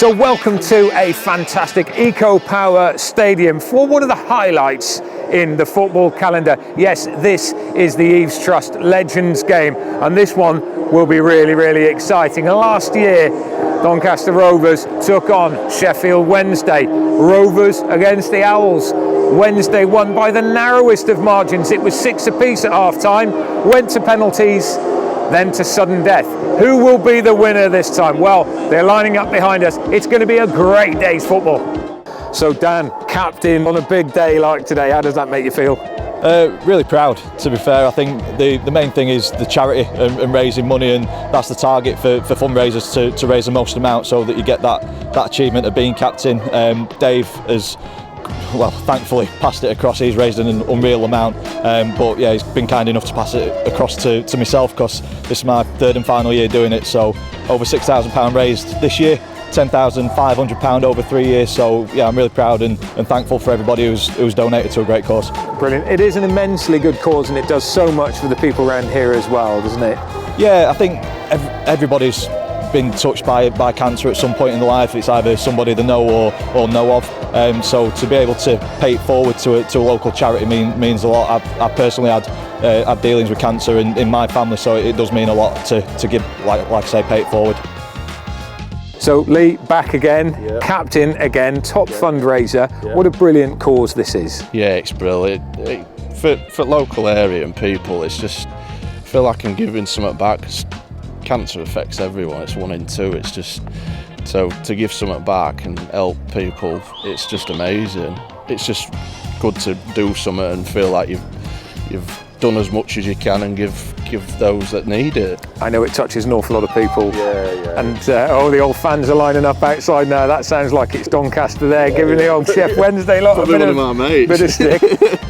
So welcome to a fantastic Eco Power Stadium for one of the highlights in the football calendar. Yes, this is the EvesTrust Legends game, and this one will be really exciting. And last year, Doncaster Rovers took on Sheffield Wednesday. Rovers against the Owls. Wednesday won by the narrowest of margins. It was 6 apiece at half-time, went to penalties, then to sudden death. Who will be the winner this time? Well, they're lining up behind us. It's going to be a great day's football. So Dan, captain on a big day like today, how does that make you feel? Really proud, to be fair. I think the main thing is the charity and raising money, and that's the target for fundraisers, to raise the most amount so that you get that achievement of being captain. Dave has, well, thankfully passed it across. He's raised an unreal amount, but yeah, he's been kind enough to pass it across to myself, because this is my third and final year doing it. So over £6,000 raised this year, £10,500 over 3 years. So yeah, I'm really proud and thankful for everybody who's donated to a great cause. Brilliant. It is an immensely good cause, and it does so much for the people around here as well, doesn't it? Yeah, I think everybody's been touched by cancer at some point in their life. It's either somebody they know or know of. So to be able to pay it forward to a local charity means a lot. I personally had dealings with cancer in my family, so it does mean a lot to give, like I say, pay it forward. So Lee, back again, yeah. Captain again, top fundraiser. Yeah. What a brilliant cause this is. Yeah, it's brilliant. For local area and people, it's just, I feel like I'm giving something back. Cancer affects everyone, it's 1 in 2. It's just, so to give something back and help people, it's just amazing. It's just good to do something and feel like you've done as much as you can and give those that need it. I know it touches an awful lot of people. Yeah. And the old fans are lining up outside now. That sounds like it's Doncaster there, giving the old Sheff Wednesday lot a bit of stick.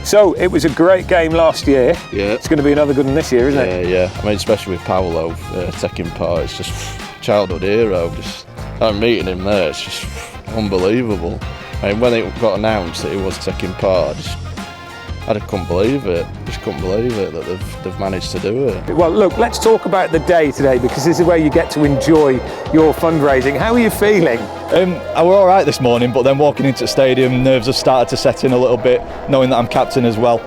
So it was a great game last year. Yeah. It's going to be another good one this year, isn't it? Yeah. I mean, especially with Paolo taking part, it's just childhood hero. Just meeting him there, it's just unbelievable. I mean, when it got announced that he was taking part, I just couldn't believe it. Just couldn't believe it that they've managed to do it. Well, look, let's talk about the day today, because this is where you get to enjoy your fundraising. How are you feeling? I were all right this morning, but then walking into the stadium, nerves have started to set in a little bit, knowing that I'm captain as well.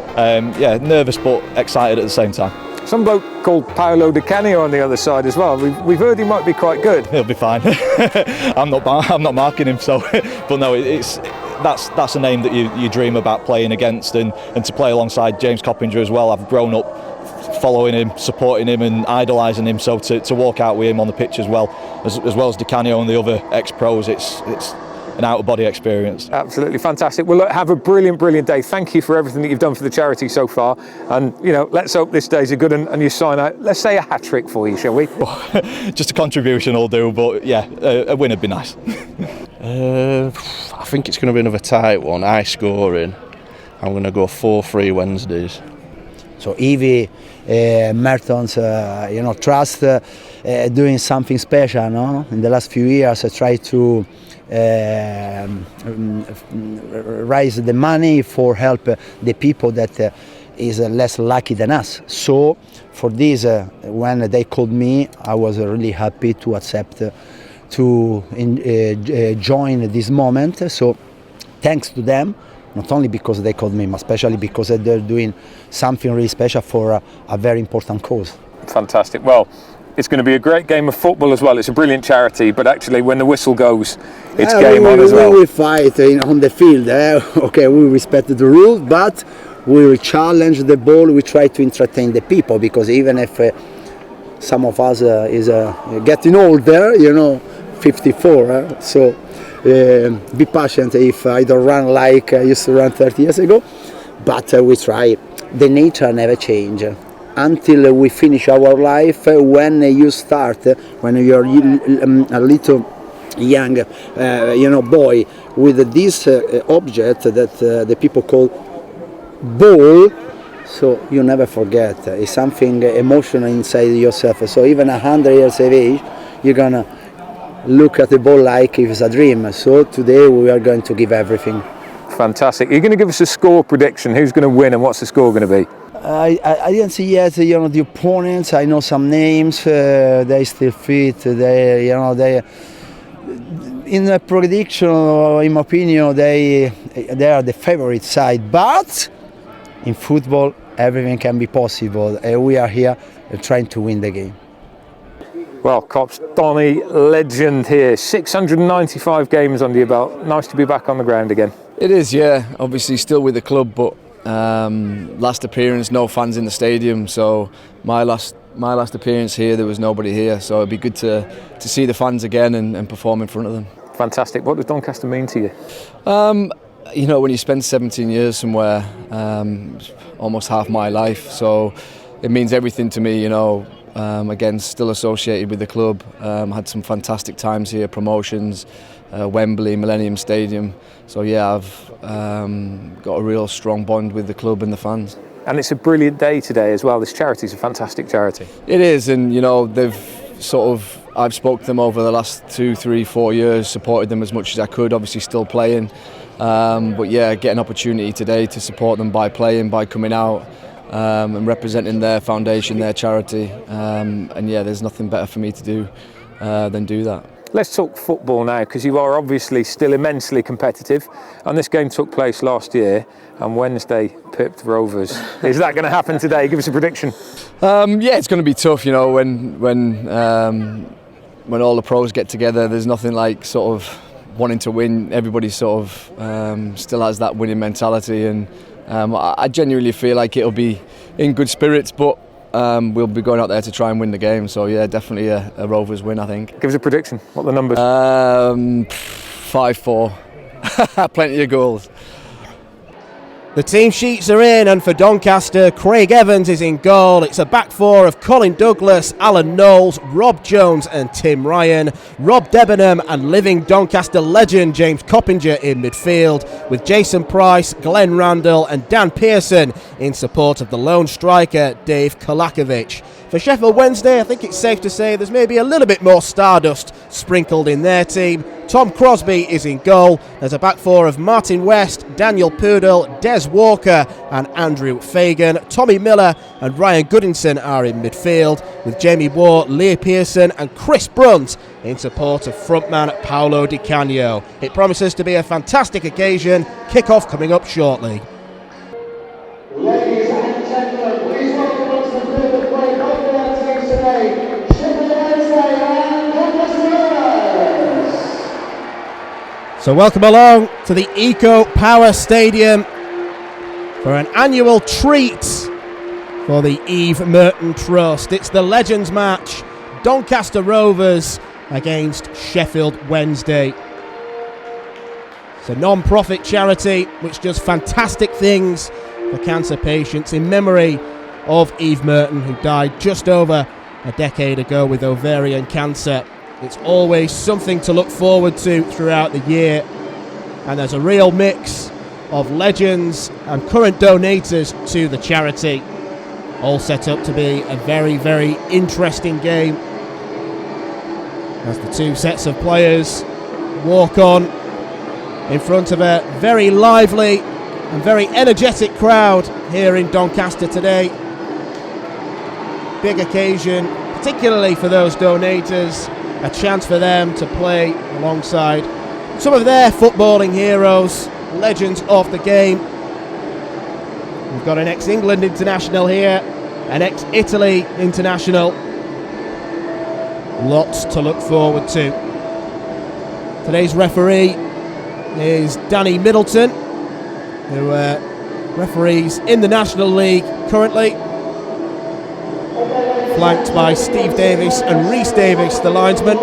Yeah, nervous but excited at the same time. Some bloke called Paolo Di-Canio on the other side as well. We've heard he might be quite good. He'll be fine. I'm not marking him, so. But no, that's a name that you dream about playing against, and to play alongside James Coppinger as well. I've grown up following him, supporting him and idolising him, so to walk out with him on the pitch as well as Di-Canio and the other ex-pros, it's an out-of-body experience. Absolutely fantastic. Well, look, have a brilliant day. Thank you for everything that you've done for the charity so far, and let's hope this day's a good one and you sign out, let's say, a hat-trick for you, shall we? Just a contribution will do, but yeah, a win would be nice. I think it's going to be another tight one, high scoring. I'm going to go 4-3 Wednesdays. So Evie, Mertens, Trust doing something special, no? In the last few years, I tried to raise the money for help the people that is less lucky than us. So for this, when they called me, I was really happy to accept to join this moment. So thanks to them, not only because they called me, but especially because they're doing something really special for a very important cause. Fantastic. Well, It's going to be a great game of football as well. It's a brilliant charity, but actually when the whistle goes, it's game on as well. We will fight on the field. Okay, we respect the rules, but we will challenge the ball. We try to entertain the people, because even if some of us is getting older, 54, so be patient if I don't run like I used to run 30 years ago, but we try. The nature never changes until we finish our life. When you start, when you're a little young boy with this object that the people call ball, so you never forget. It's something emotional inside yourself. So even 100 years of age, you're gonna look at the ball like if it's a dream. So today we are going to give everything. Fantastic. You're going to give us a score prediction. Who's going to win and what's the score going to be? I didn't see yet, the opponents. I know some names. They still fit. They in the prediction, in my opinion, they are the favorite side. But in football, everything can be possible. We are here trying to win the game. Well, Cops, Donny, legend here. 695 games under your belt. Nice to be back on the ground again. It is, yeah. Obviously still with the club, but last appearance, no fans in the stadium. So my last appearance here, there was nobody here. So it'd be good to see the fans again and perform in front of them. Fantastic. What does Doncaster mean to you? When you spend 17 years somewhere, almost half my life, so it means everything to me. Again, still associated with the club. Had some fantastic times here, promotions, Wembley, Millennium Stadium. So yeah, I've got a real strong bond with the club and the fans. And it's a brilliant day today as well. This charity is a fantastic charity. It is, and I've spoke to them over the last 2, 3, 4 years, supported them as much as I could, obviously still playing. But yeah, get an opportunity today to support them by playing, by coming out and representing their foundation, their charity. And yeah, there's nothing better for me to do than do that. Let's talk football now, because you are obviously still immensely competitive. And this game took place last year, and Wednesday pipped Rovers. Is that going to happen today? Give us a prediction. Yeah, it's going to be tough. When all the pros get together, there's nothing like sort of wanting to win. Everybody sort of still has that winning mentality, and I genuinely feel like it'll be in good spirits, but we'll be going out there to try and win the game. So yeah, definitely a Rovers win, I think. Give us a prediction. What are the numbers? 5-4. Plenty of goals. The team sheets are in, and for Doncaster, Craig Evans is in goal. It's a back four of Colin Douglas, Alan Knowles, Rob Jones and Tim Ryan, Rob Debenham and living Doncaster legend James Coppinger in midfield, with Jason Price, Glenn Randall and Dan Pearson in support of the lone striker Dave Colakovic. For Sheffield Wednesday, I think it's safe to say there's maybe a little bit more stardust sprinkled in their team. Tom Crosby is in goal. There's a back four of Martin West, Daniel Pudil, Des Walker and Andrew Fagan. Tommy Miller and Ryan Goodinson are in midfield, with Jamie Waugh, Leah Pearson and Chris Brunt in support of frontman Paolo Di-Canio. It promises to be a fantastic occasion. Kick-off coming up shortly. Ladies and gentlemen, please welcome once the field of play both of our teams today, Sheff Wed and Doncaster Rovers. So welcome along to the Eco Power Stadium for an annual treat for the Eve Merton Trust. It's the Legends match, Doncaster Rovers against Sheffield Wednesday. It's a non-profit charity which does fantastic things for cancer patients in memory of Eve Merton, who died just over a decade ago with ovarian cancer. It's always something to look forward to throughout the year, and there's a real mix of legends and current donators to the charity, all set up to be a very, very interesting game as the two sets of players walk on in front of a very lively and very energetic crowd here in Doncaster today. Big occasion, particularly for those donators, a chance for them to play alongside some of their footballing heroes, legends of the game. We've got an ex-England international here, an ex-Italy international, Lots to look forward to. Today's referee is Danny Middleton, who referees in the National League currently, flanked by Steve Davis and Rhys Davis, the linesman.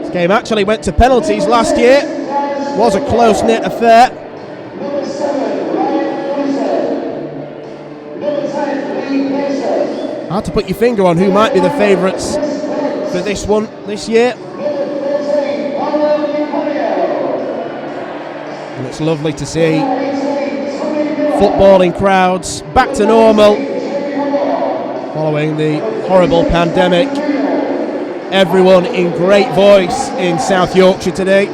This game actually went to penalties last year. Was a close-knit affair. Hard to put your finger on who might be the favourites for this one this year. And it's lovely to see footballing crowds back to normal following the horrible pandemic. Everyone in great voice in South Yorkshire today.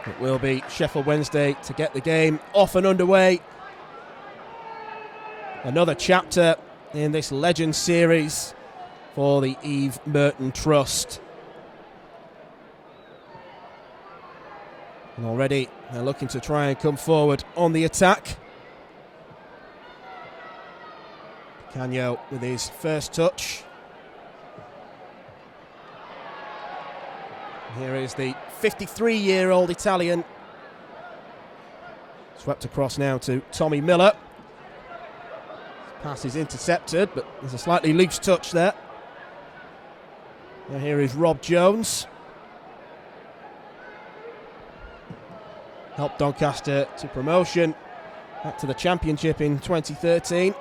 It will be Sheffield Wednesday to get the game off and underway. Another chapter in this Legends series for the EvesTrust. And already they're looking to try and come forward on the attack. Di-Canio with his first touch. Here is the 53-year-old Italian. Swept across now to Tommy Miller. Pass is intercepted, but there's a slightly loose touch there. Now here is Rob Jones. Helped Doncaster to promotion back to the Championship in 2013. In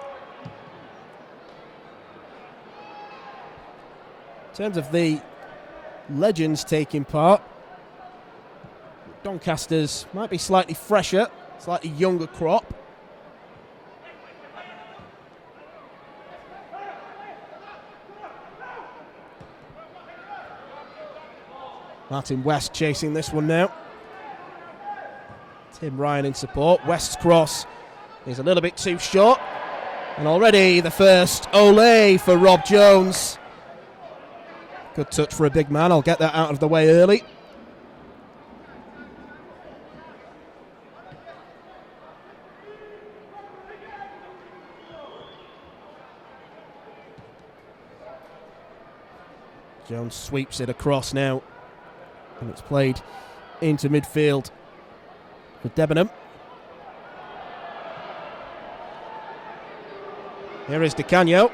terms of the legends taking part, Doncaster's might be slightly fresher, slightly younger crop. Martin West chasing this one now. Tim Ryan in support. West's cross is a little bit too short. And already the first Ole for Rob Jones. Good touch for a big man. I'll get that out of the way early. Jones sweeps it across now. And it's played into midfield for Debenham. Here is Di-Canio.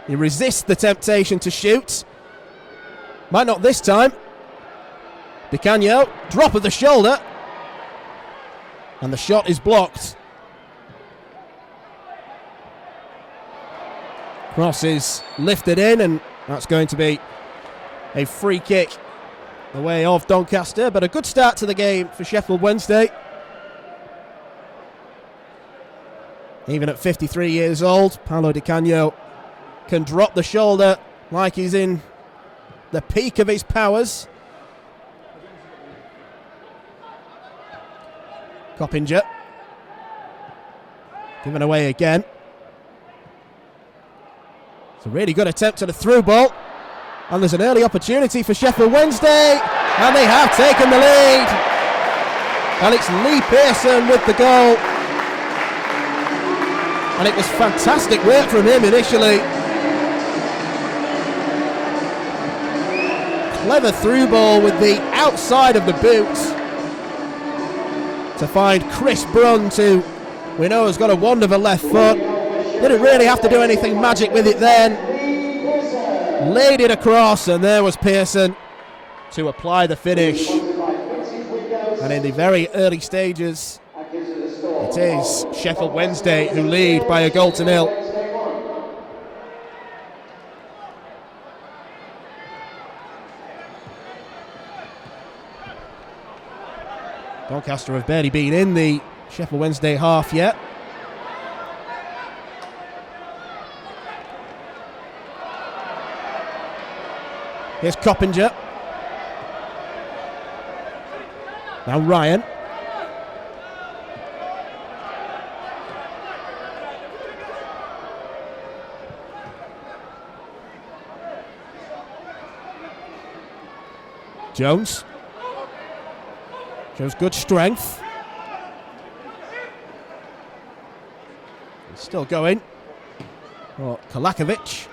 He resists the temptation to shoot. Might not this time. Di-Canio, drop of the shoulder. And the shot is blocked. Cross is lifted in, and that's going to be a free kick the way of Doncaster, but a good start to the game for Sheffield Wednesday. Even at 53 years old, Paolo Di-Canio can drop the shoulder like he's in the peak of his powers. Coppinger. Given away again. It's a really good attempt at a through ball. And there's an early opportunity for Sheffield Wednesday. And they have taken the lead. And it's Lee Pearson with the goal. And it was fantastic work from him initially. Clever through ball with the outside of the boot to find Chris Brunt, who we know has got a wonderful left foot. Didn't really have to do anything magic with it then. Laid it across, and there was Pearson to apply the finish. And in the very early stages, it is Sheffield Wednesday who lead by a goal to nil. Doncaster have barely been in the Sheffield Wednesday half yet. Here's Coppinger. Now Ryan. Jones shows good strength. He's still going. Oh, Colakovic.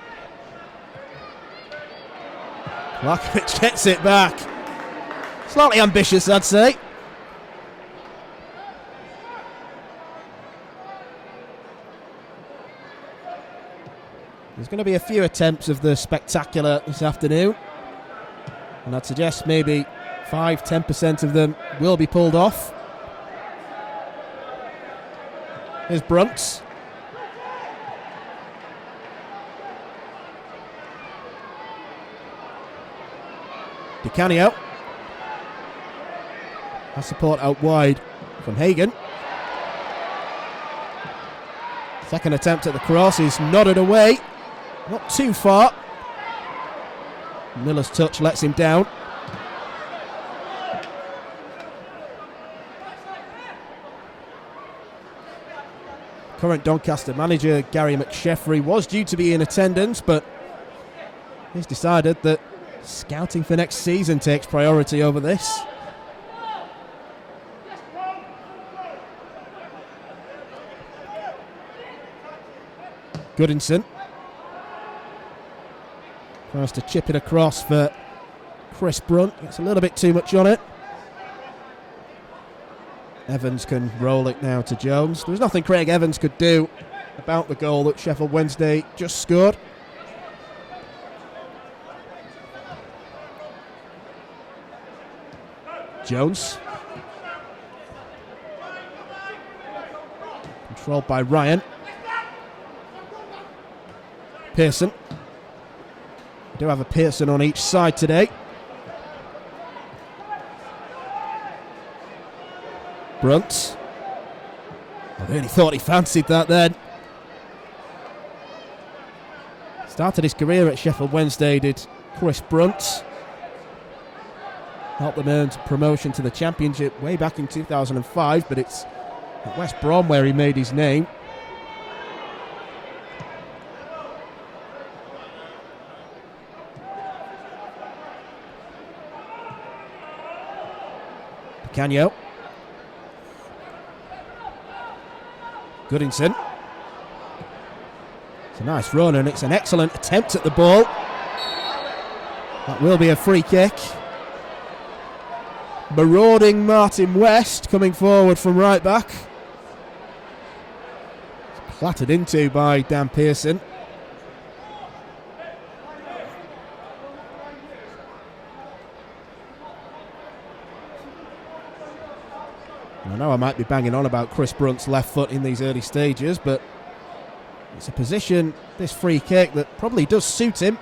Colakovic gets it back. Slightly ambitious, I'd say. There's going to be a few attempts of the spectacular this afternoon, and I'd suggest maybe 5-10% of them will be pulled off. Here's Brunt. Di-Canio has support out wide from Hagan. Second attempt at the cross is nodded away. Not too far. Miller's touch lets him down. Current Doncaster manager Gary McSheffrey was due to be in attendance, but he's decided that scouting for next season takes priority over this. Goodinson tries to chip it across for Chris Brunt. It's a little bit too much on it. Evans can roll it now to Jones. There was nothing Craig Evans could do about the goal that Sheffield Wednesday just scored. Jones. Controlled by Ryan. Pearson. We do have a Pearson on each side today. Brunt. I really thought he fancied that then. Started his career at Sheffield Wednesday, did Chris Brunt. Helped them earn promotion to the Championship way back in 2005, but it's at West Brom where he made his name. Di-Canio. Goodinson. It's a nice run and it's an excellent attempt at the ball. That will be a free kick. Marauding Martin West coming forward from right back. It's clattered into by Dan Pearson. I know I might be banging on about Chris Brunt's left foot in these early stages, but it's a position, this free kick, that probably does suit him.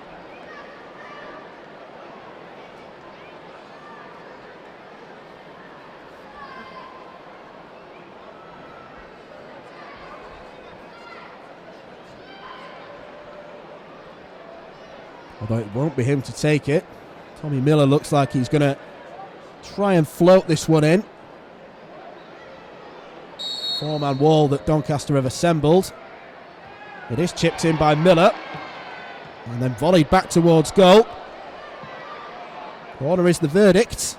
Although it won't be him to take it. Tommy Miller looks like he's going to try and float this one in. Four-man wall that Doncaster have assembled. It is chipped in by Miller and then volleyed back towards goal. Corner is the verdict.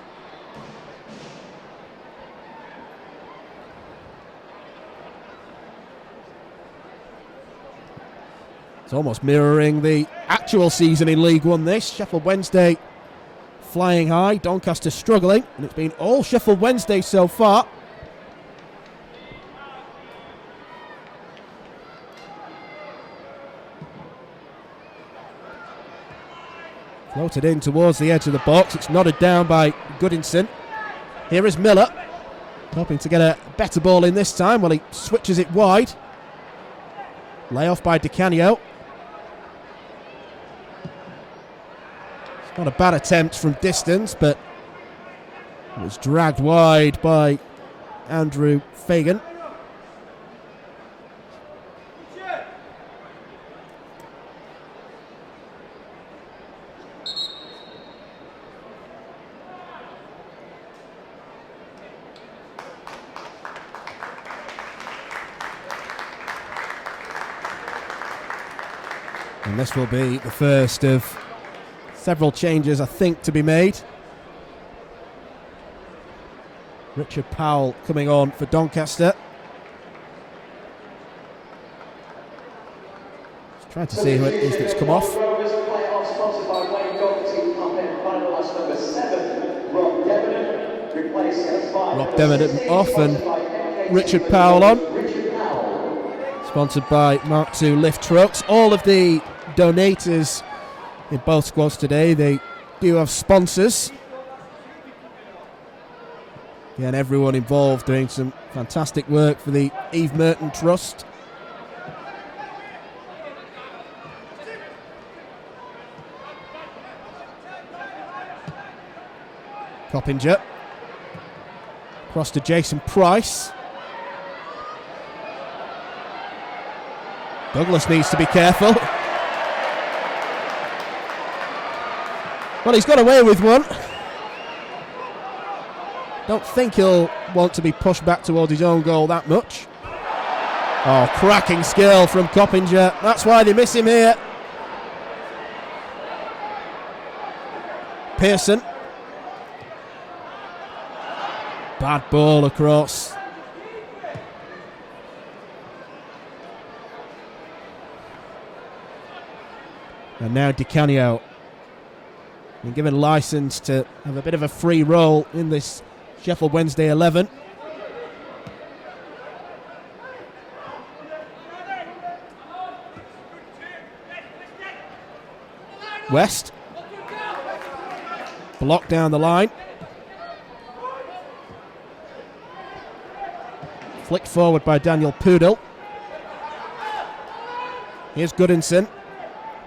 It's almost mirroring the actual season in League One this. Sheffield Wednesday flying high, Doncaster struggling, and it's been all Sheffield Wednesday so far. Floated in towards the edge of the box. It's nodded down by Goodinson. Here is Miller, hoping to get a better ball in this time while he switches it wide. Lay off by Di-Canio. It's not a bad attempt from distance, but it was dragged wide by Andrew Fagan. And this will be the first of several changes, I think, to be made. Richard Powell coming on for Doncaster. Just trying to see who it is that's come off. Rob Debenham off and Richard Powell on. Sponsored by Mark II lift trucks. All of the donators in both squads today, they do have sponsors. Again, everyone involved doing some fantastic work for the Eve Merton Trust. Coppinger. Across to Jason Price. Douglas needs to be careful. Well, he's got away with one. Don't think he'll want to be pushed back towards his own goal that much. Oh, cracking skill from Coppinger. That's why they miss him here. Pearson. Bad ball across. And now Di-Canio been given licence to have a bit of a free role in this Sheffield Wednesday 11. West. Blocked down the line. Flicked forward by Daniel Pudil. Here's Goodinson.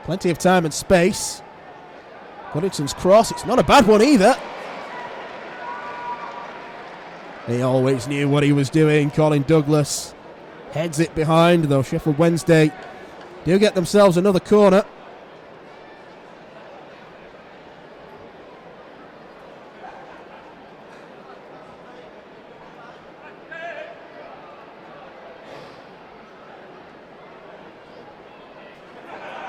Plenty of time and space. Goodson's cross. It's not a bad one either. He always knew what he was doing. Colin Douglas heads it behind, though Sheffield Wednesday do get themselves another corner.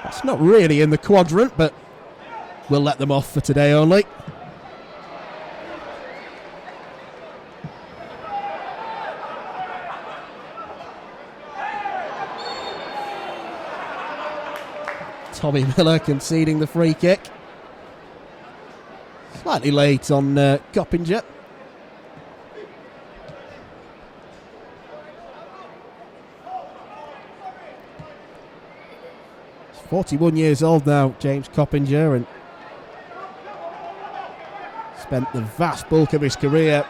That's not really in the quadrant, but we'll let them off for today only. Tommy Miller conceding the free kick. Slightly late on Coppinger. He's 41 years old now, James Coppinger, and spent the vast bulk of his career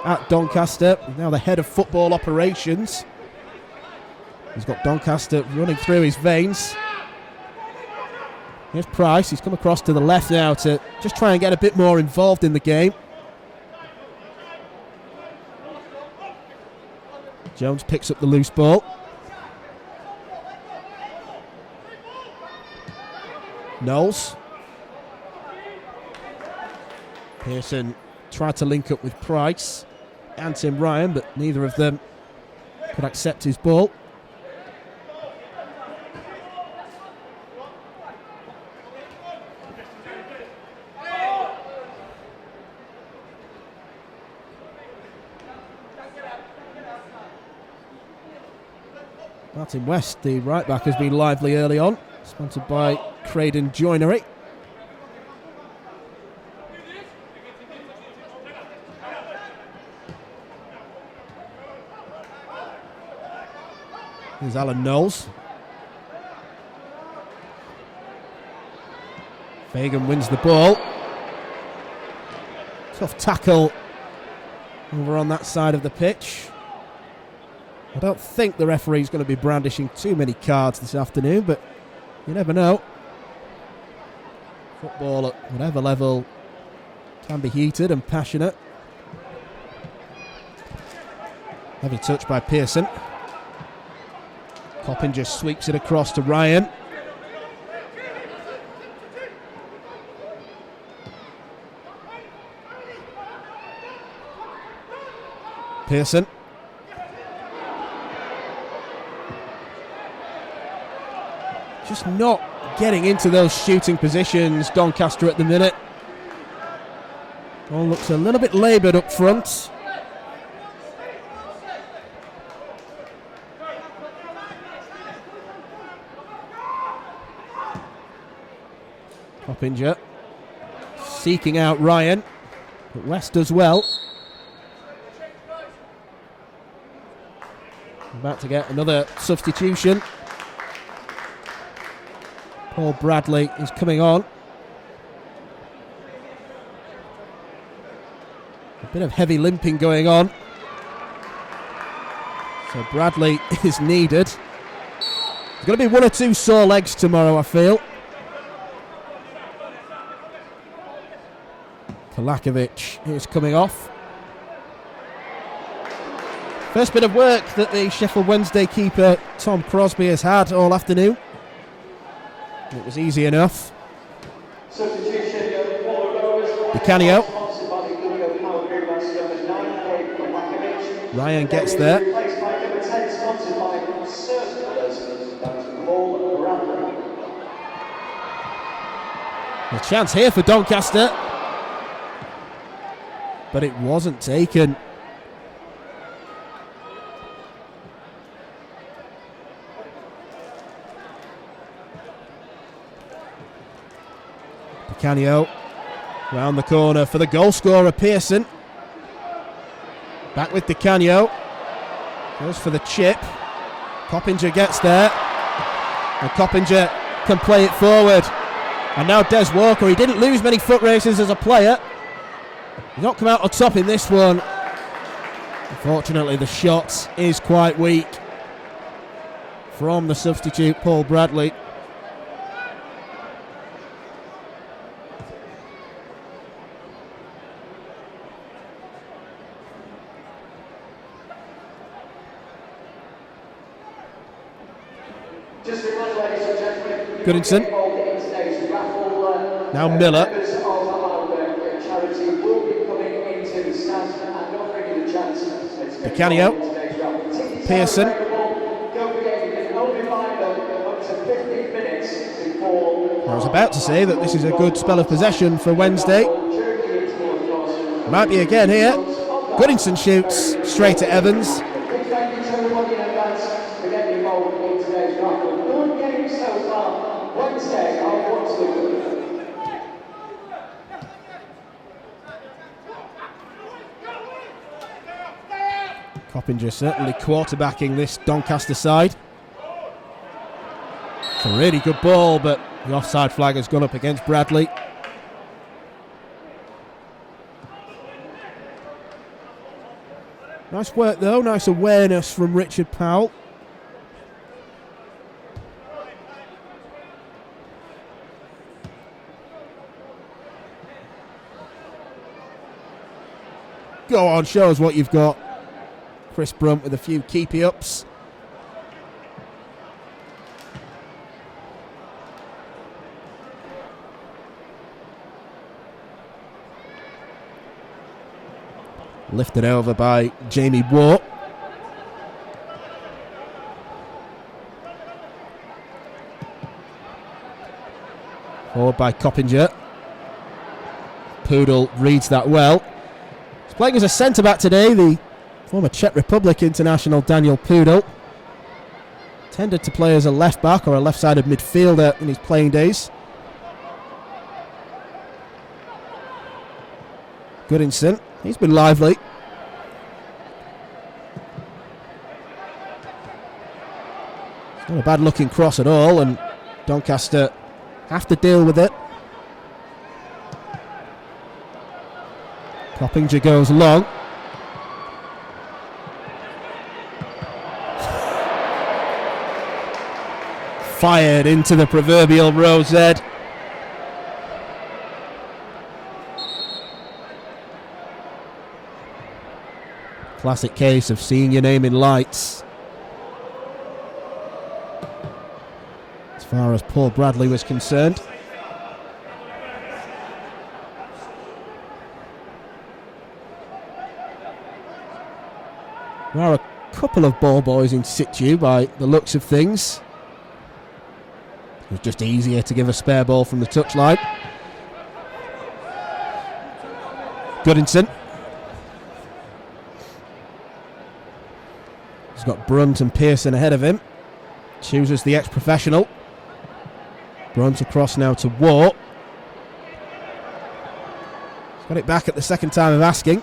at Doncaster. Now the head of football operations. He's got Doncaster running through his veins. Here's Price. He's come across to the left now to just try and get a bit more involved in the game. Jones picks up the loose ball. Knowles. Pearson tried to link up with Price and Tim Ryan, but neither of them could accept his ball. Martin West, the right back, has been lively early on, sponsored by Craden Joinery. Here's Alan Knowles. Fagan wins the ball. Tough tackle over on that side of the pitch. I don't think the referee's going to be brandishing too many cards this afternoon, but you never know. Football at whatever level can be heated and passionate. Heavy touch by Pearson. Coppinger sweeps it across to Ryan. Pearson. Just not getting into those shooting positions, Doncaster, at the minute. All looks a little bit laboured up front. Coppinger seeking out Ryan, but West does well. About to get another substitution. Paul Bradley is coming on. A bit of heavy limping going on. So Bradley is needed. There's going to be one or two sore legs tomorrow, I feel. Colakovic is coming off. First bit of work that the Sheffield Wednesday keeper Tom Crosby has had all afternoon. It was easy enough. Di-Canio. Ryan gets there. A chance here for Doncaster, but it wasn't taken. Di-Canio round the corner for the goal scorer Pearson. Back with Di-Canio. Goes for the chip. Coppinger gets there. And Coppinger can play it forward. And now Des Walker. He didn't lose many foot races as a player. He's not come out on top in this one. Unfortunately, the shot is quite weak from the substitute Paul Bradley. Goodinson. Now Miller. Di-Canio. Pearson. I was about to say that this is a good spell of possession for Wednesday. Might be again here. Goodinson shoots straight at Evans. Coppinger certainly quarterbacking this Doncaster side. It's a really good ball, but the offside flag has gone up against Bradley. Nice work though, nice awareness from Richard Powell. Go on, show us what you've got. Chris Brunt with a few keepy-ups. Lifted over by Jamie Waugh. Forward by Coppinger. Pudil reads that well. He's playing as a centre-back today, the former Czech Republic international Daniel Pudil. Tended to play as a left-back or a left-sided midfielder in his playing days. Goodinson, he's been lively. It's not a bad looking cross at all, and Doncaster have to deal with it. Coppinger goes long. Fired into the proverbial rose ed. Classic case of seeing your name in lights. As far as Paul Bradley was concerned. There are a couple of ball boys in situ by the looks of things. It was just easier to give a spare ball from the touchline. Goodinson. He's got Brunt and Pearson ahead of him. Chooses the ex-professional. Brunt across now to Waugh. He's got it back at the second time of asking.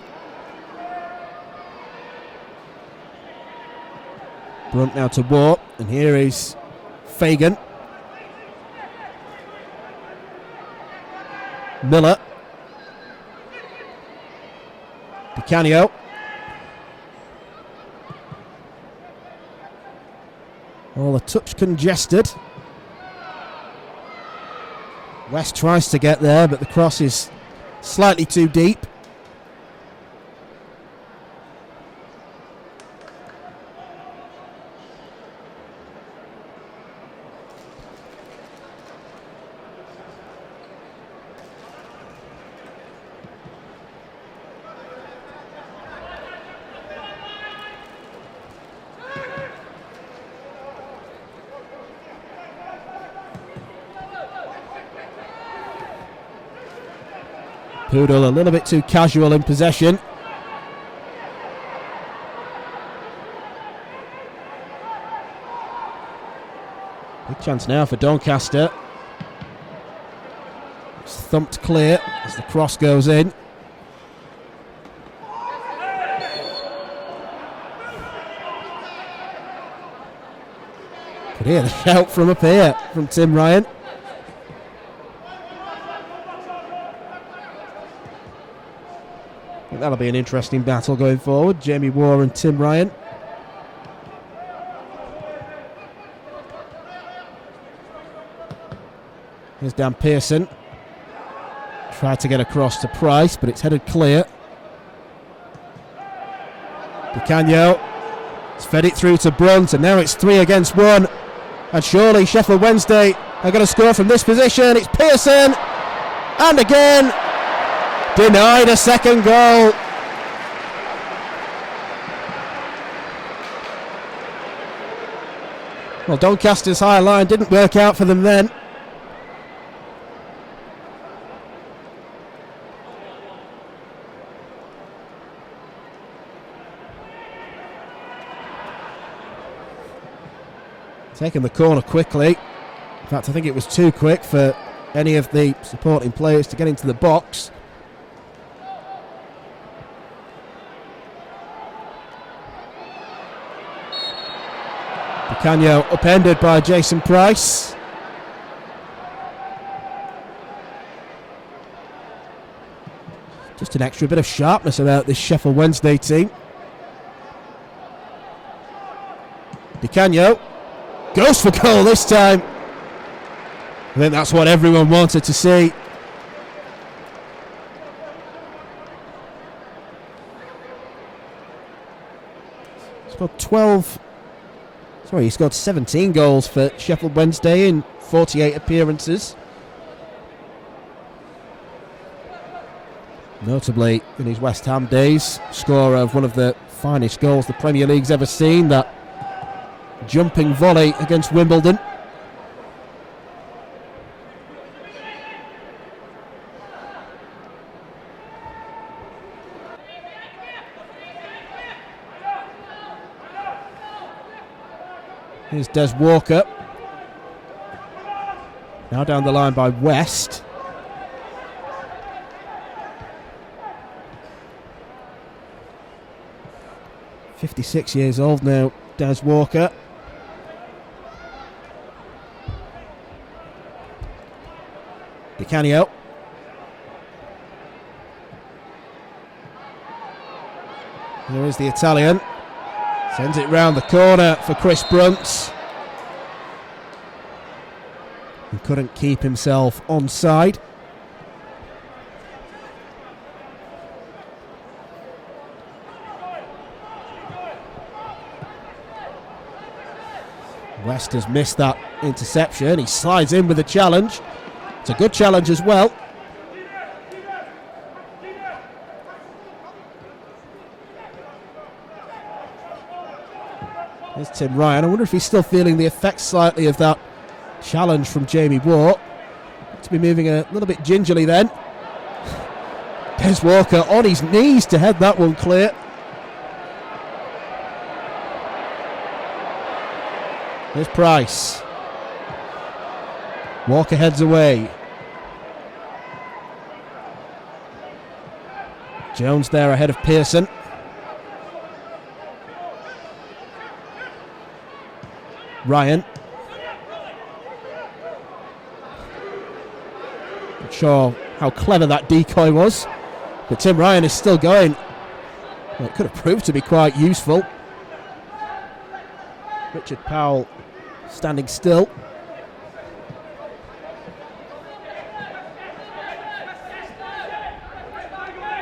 Brunt now to Waugh, and here is Fagan. Miller. Di-Canio. All a touch congested. West tries to get there, but the cross is slightly too deep. Pudil a little bit too casual in possession. Big chance now for Doncaster. It's thumped clear as the cross goes in. Could hear the shout from up here from Tim Ryan. That'll be an interesting battle going forward. Jamie Waugh and Tim Ryan. Here's Dan Pearson. Tried to get across to Price, but it's headed clear. Di-Canio. It's fed it through to Brunt, and now it's 3 against 1. And surely Sheffield Wednesday are going to score from this position. It's Pearson. And again. Denied a second goal. Well, Doncaster's high line didn't work out for them then. Taking the corner quickly. In fact, I think it was too quick for any of the supporting players to get into the box. Di-Canio upended by Jason Price. Just an extra bit of sharpness about this Sheffield Wednesday team. Di-Canio goes for goal this time. I think that's what everyone wanted to see. He's got 17 goals for Sheffield Wednesday in 48 appearances. Notably, in his West Ham days, scorer of one of the finest goals the Premier League's ever seen, that jumping volley against Wimbledon. Here's Des Walker. Now down the line by West. "56 years old now, Des Walker. Di-Canio. Here is the Italian. Sends it round the corner for Chris Brunt. He couldn't keep himself onside. West has missed that interception. He slides in with a challenge. It's a good challenge as well. Here's Tim Ryan. I wonder if he's still feeling the effects slightly of that challenge from Jamie Waugh. To be moving a little bit gingerly then. Des Des Walker on his knees to head that one clear. Here's Price. Walker heads away. Jones there ahead of Pearson. Ryan. Not sure how clever that decoy was, but Tim Ryan is still going. Well, it could have proved to be quite useful. Richard Powell standing still.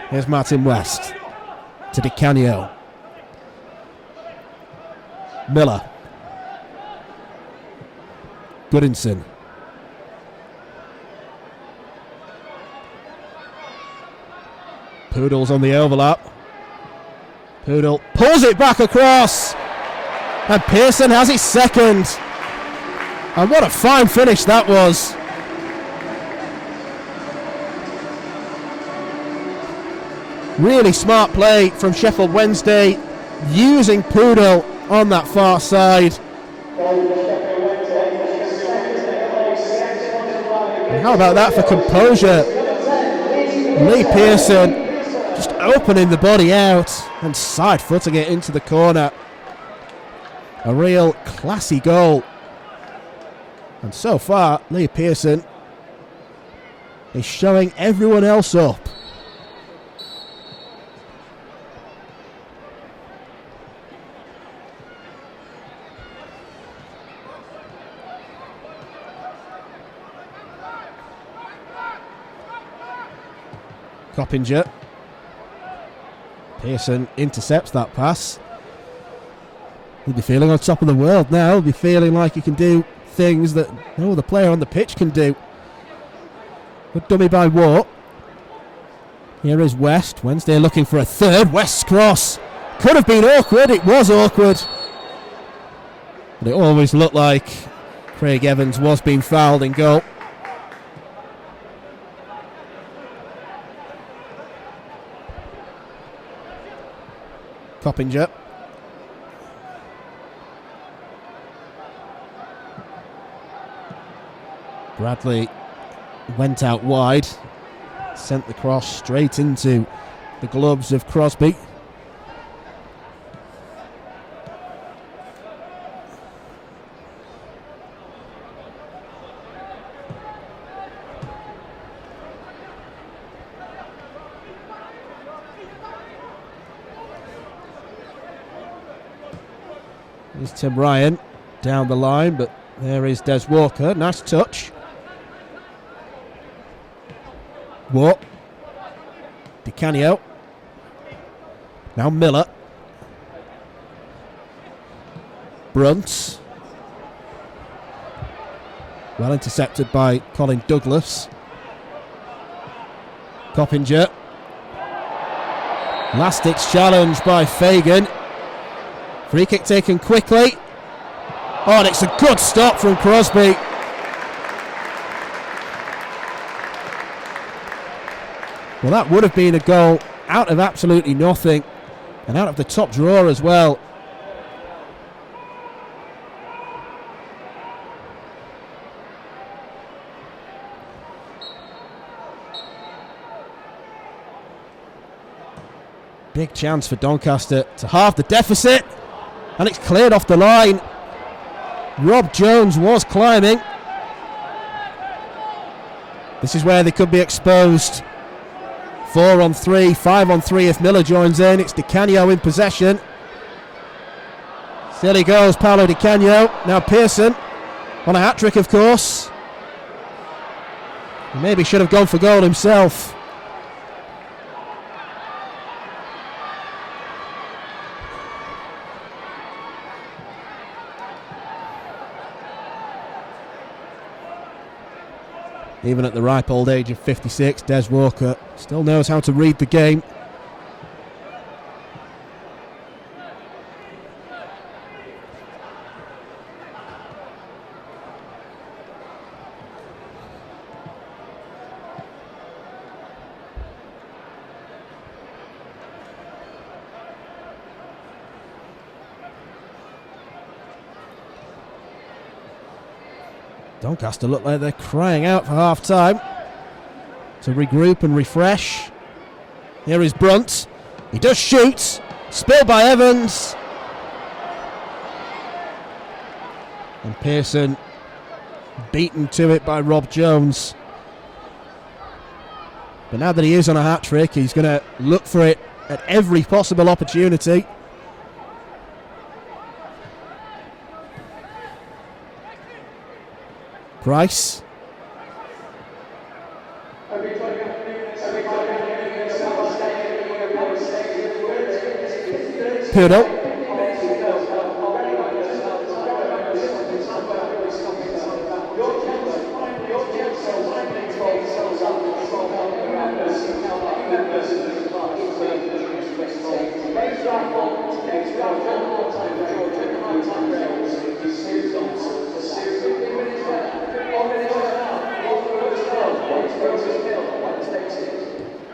Here's Martin West to Di-Canio. Miller. Goodinson. Pudil's on the overlap. Pudil pulls it back across. And Pearson has his second. And what a fine finish that was. Really smart play from Sheffield Wednesday, using Pudil on that far side. And how about that for composure? Lee Pearson just opening the body out and side footing it into the corner. A real classy goal. And so far, Lee Pearson is showing everyone else up. Coppinger. Pearson intercepts that pass. He'll be feeling on top of the world now. He'll be feeling like he can do things that no other player on the pitch can do. Good dummy by Waugh. Here is West. Wednesday looking for a third. West's cross. Could have been awkward. It was awkward. But it always looked like Craig Evans was being fouled in goal. Coppinger. Bradley went out wide, sent the cross straight into the gloves of Crosby. There's Tim Ryan down the line, but there is Des Walker. Nice touch. Waugh. Di-Canio. Now Miller. Brunt. Well intercepted by Colin Douglas. Coppinger. Last ditch challenge by Fagan. Free kick taken quickly. Oh, and it's a good stop from Crosby. Well, that would have been a goal out of absolutely nothing and out of the top drawer as well. Big chance for Doncaster to halve the deficit, and it's cleared off the line. Rob Jones was climbing. This is where they could be exposed. 4 on 3, 5 on 3 if Miller joins in. It's Di-Canio in possession. Still he goes, Paolo Di-Canio. Now Pearson on a hat-trick, of course. He maybe should have gone for goal himself. Even at the ripe old age of 56, Des Walker still knows how to read the game. Doncaster look like they're crying out for half time to regroup and refresh. Here is Brunt. He does shoot. Spilled by Evans. And Pearson beaten to it by Rob Jones. But now that he is on a hat-trick, he's going to look for it at every possible opportunity. Price. Pudil.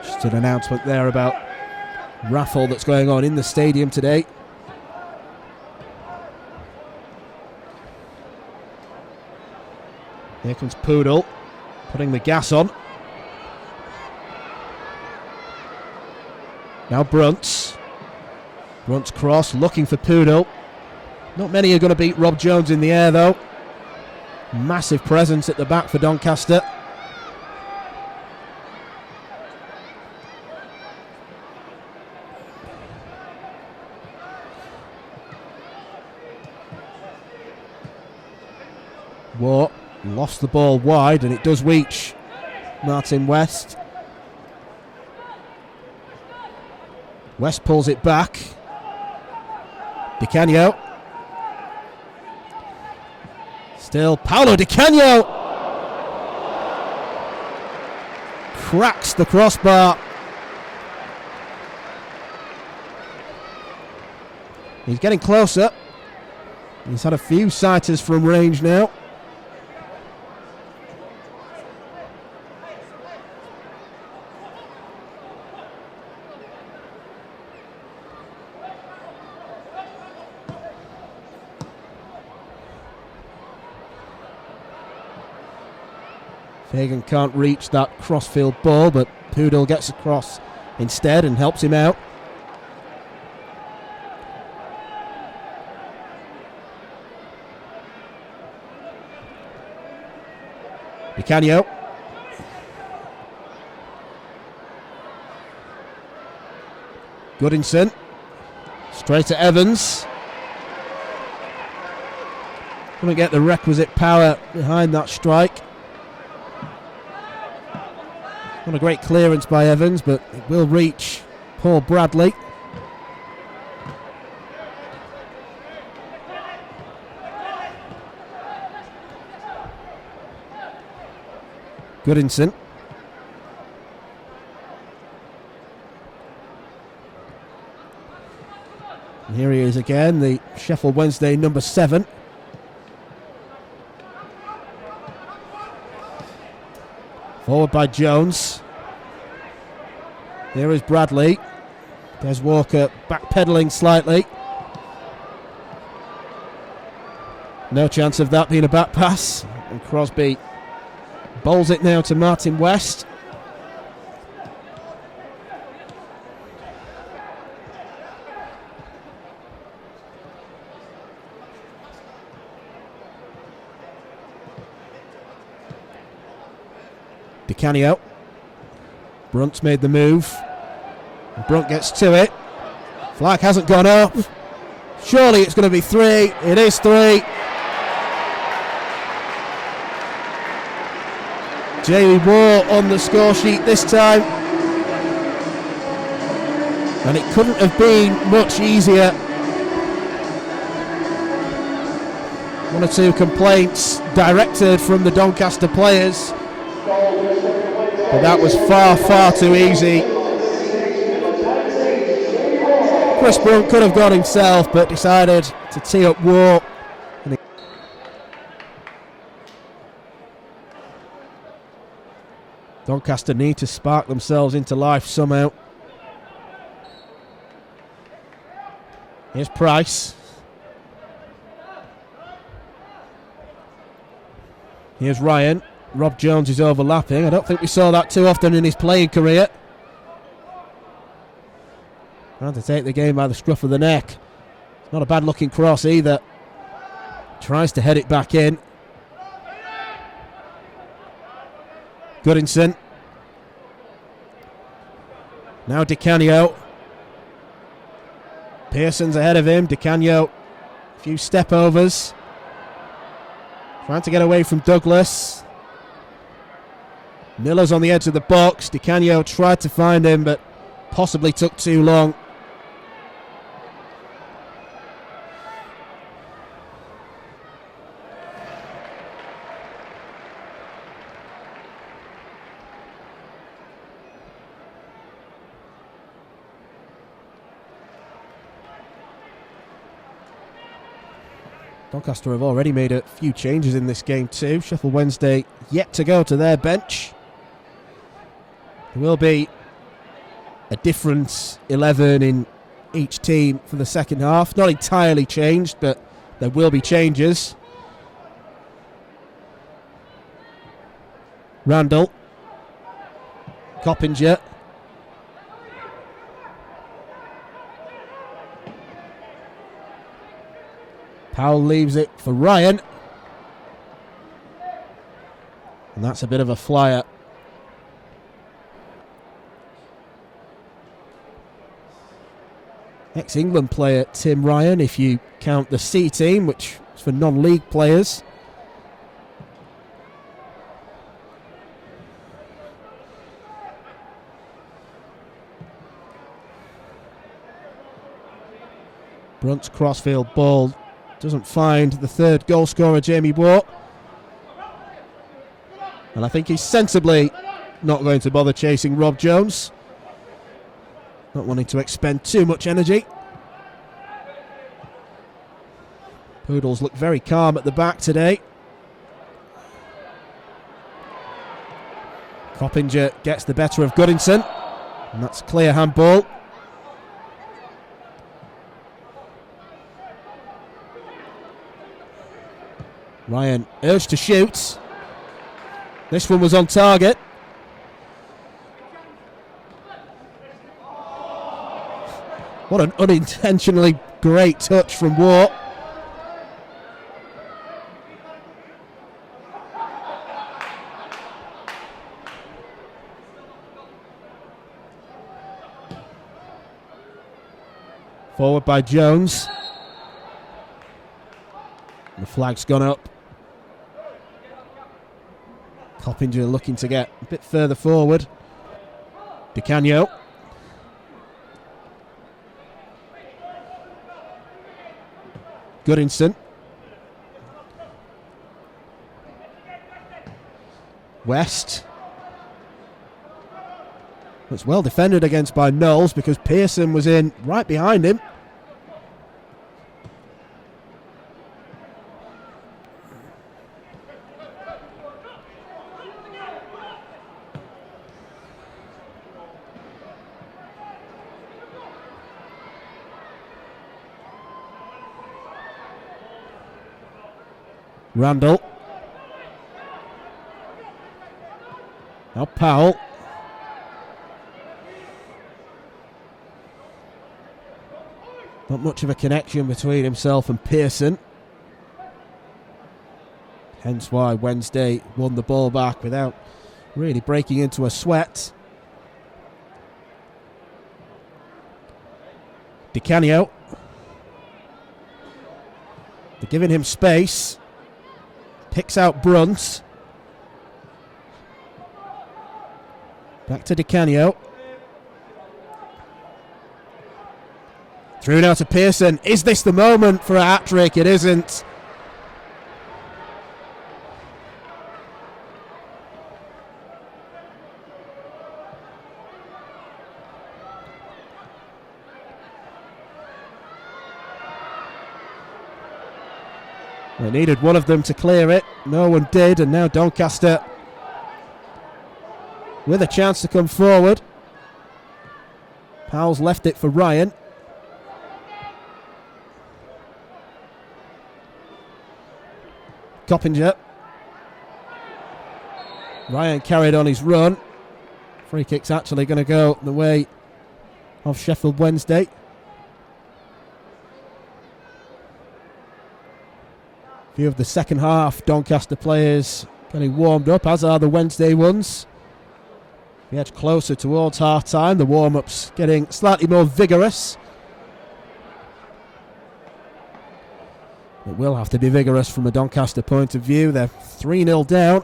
Just an announcement there about raffle that's going on in the stadium today. Here comes Pudil, putting the gas on. Now Brunt's cross, looking for Pudil. Not many are going to beat Rob Jones in the air though. Massive presence at the back for Doncaster. Waugh lost the ball wide, and it does reach Martin West. West pulls it back. Di-Canio. Still Paolo Di-Canio. Cracks the crossbar. He's getting closer. He's had a few sighters from range now. Fagan can't reach that crossfield ball, but Pudil gets across instead and helps him out. Di-Canio. Goodinson. Straight to Evans. Couldn't get the requisite power behind that strike. Not a great clearance by Evans, but it will reach Paul Bradley. Goodinson. And here he is again, the Sheffield Wednesday number 7. Forward by Jones. Here is Bradley. Des Walker backpedaling slightly. No chance of that being a back pass. And Crosby bowls it now to Martin West. Di-Canio. Brunt's made the move. Brunt gets to it. Flag hasn't gone up. Surely it's going to be 3. It is 3. Jamie Waugh on the score sheet this time. And it couldn't have been much easier. 1 or 2 complaints directed from the Doncaster players. But that was far, far too easy. Chris Brunt could have gone himself, but decided to tee up Waugh. Doncaster need to spark themselves into life somehow. Here's Price. Here's Ryan. Rob Jones is overlapping. I don't think we saw that too often in his playing career. Trying to take the game by the scruff of the neck. It's not a bad looking cross either. Tries to head it back in. Goodinson. Now Di-Canio. Pearson's ahead of him. Di-Canio, a few step overs. Trying to get away from Douglas. Miller's on the edge of the box. Di-Canio tried to find him, but possibly took too long. Doncaster have already made a few changes in this game too. Sheffield Wednesday yet to go to their bench. There will be a different 11 in each team for the second half. Not entirely changed, but there will be changes. Randall. Coppinger. Powell leaves it for Ryan. And that's a bit of a flyer. Ex-England player Tim Ryan, if you count the C team, which is for non-league players. Brunt's crossfield ball doesn't find the third goal scorer, Jamie Waugh. And I think he's sensibly not going to bother chasing Rob Jones. Not wanting to expend too much energy. Pudil's look very calm at the back today. Coppinger gets the better of Goodinson. And that's clear handball. Ryan urged to shoot. This one was on target. What an unintentionally great touch from Waugh. Forward by Jones. The flag's gone up. Coppinger looking to get a bit further forward. Di-Canio. Goodinson. West. It's well defended against by Knowles because Pearson was in right behind him. Randall. Now Powell. Not much of a connection between himself and Pearson. Hence why Wednesday won the ball back without really breaking into a sweat. Di-Canio. They're giving him space. Picks out Brunt. Back to Di-Canio. Through now to Pearson. Is this the moment for a hat-trick? It isn't. They needed one of them to clear it. No one did, and now Doncaster with a chance to come forward. Powell's left it for Ryan. Coppinger. Ryan carried on his run. Free kick's actually going to go the way of Sheffield Wednesday. A few of the second half Doncaster players getting warmed up, as are the Wednesday ones. We edge closer towards half time, the warm-ups getting slightly more vigorous. It will have to be vigorous from a Doncaster point of view. They're 3-0 down.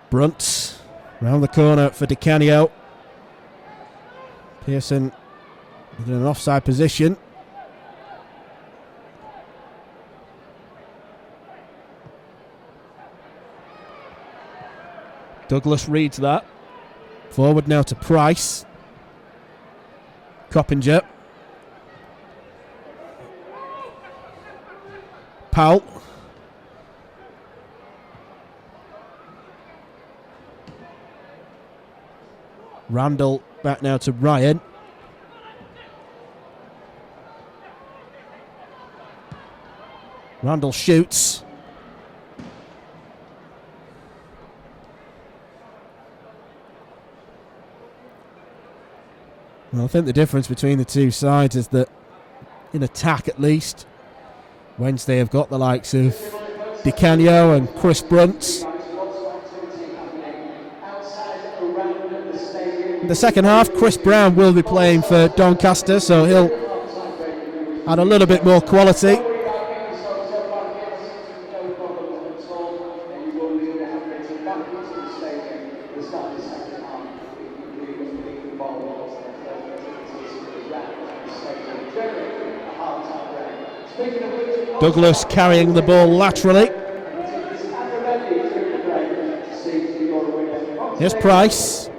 Brunt round the corner for Di-Canio. Pearson in an offside position. Douglas reads that. Forward now to Price. Coppinger. Powell. Randall back now to Ryan. Randall shoots. Well, I think the difference between the two sides is that in attack at least, Wednesday have got the likes of Di-Canio and Chris Brunt. In the second half, Chris Brown will be playing for Doncaster, so he'll add a little bit more quality. Douglas carrying the ball laterally. Here's Price.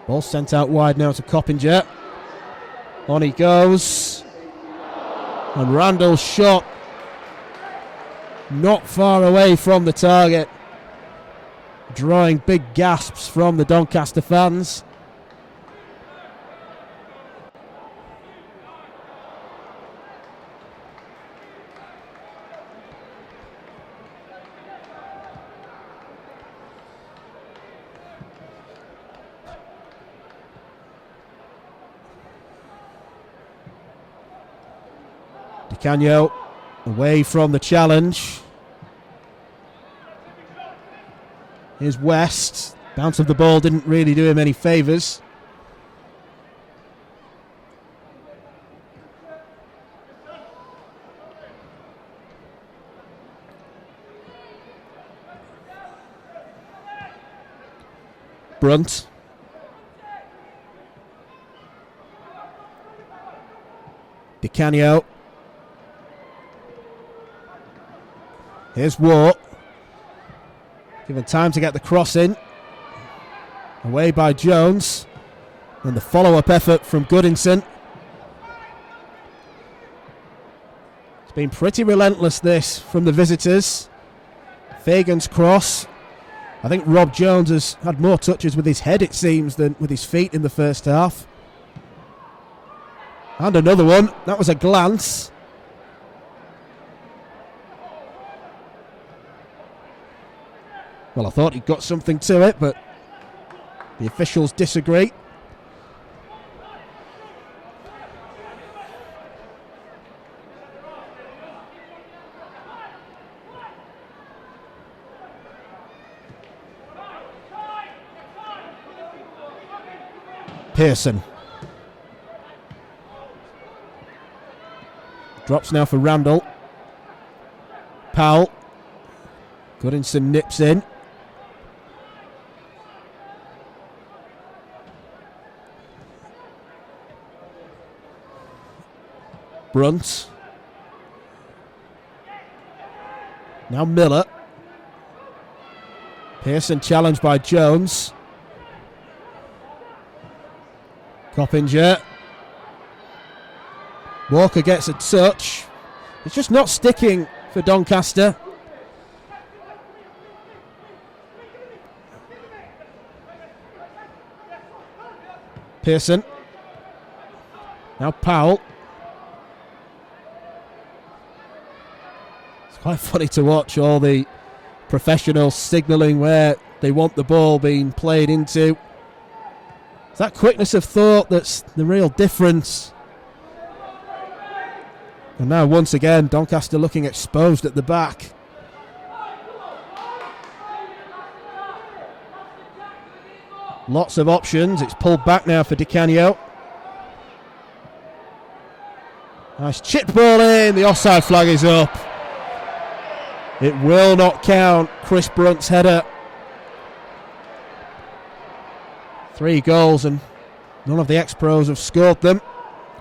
Ball sent out wide now to Coppinger. On he goes. And Randall's shot not far away from the target, drawing big gasps from the Doncaster fans. Di-Canio away from the challenge. Here's West. Bounce of the ball didn't really do him any favours. Brunt. Di-Canio. Here's Waugh. Given time to get the cross in. Away by Jones. And the follow-up effort from Goodinson. It's been pretty relentless, this, from the visitors. Fagan's cross. I think Rob Jones has had more touches with his head, it seems, than with his feet in the first half. And another one. That was a glance. Well, I thought he got something to it, but the officials disagree. Pearson. Drops now for Randall. Powell. Goodinson nips in. Brunt. Now Miller. Pearson challenged by Jones. Coppinger. Walker gets a touch. It's just not sticking for Doncaster. Pearson. Now Powell. It's quite funny to watch all the professionals signalling where they want the ball being played into. It's that quickness of thought that's the real difference. And now once again Doncaster looking exposed at the back. Lots of options. It's pulled back now for Di-Canio. Nice chip ball in. The offside flag is up. It will not count. Chris Brunt's header. 3 goals and none of the ex-pros have scored them.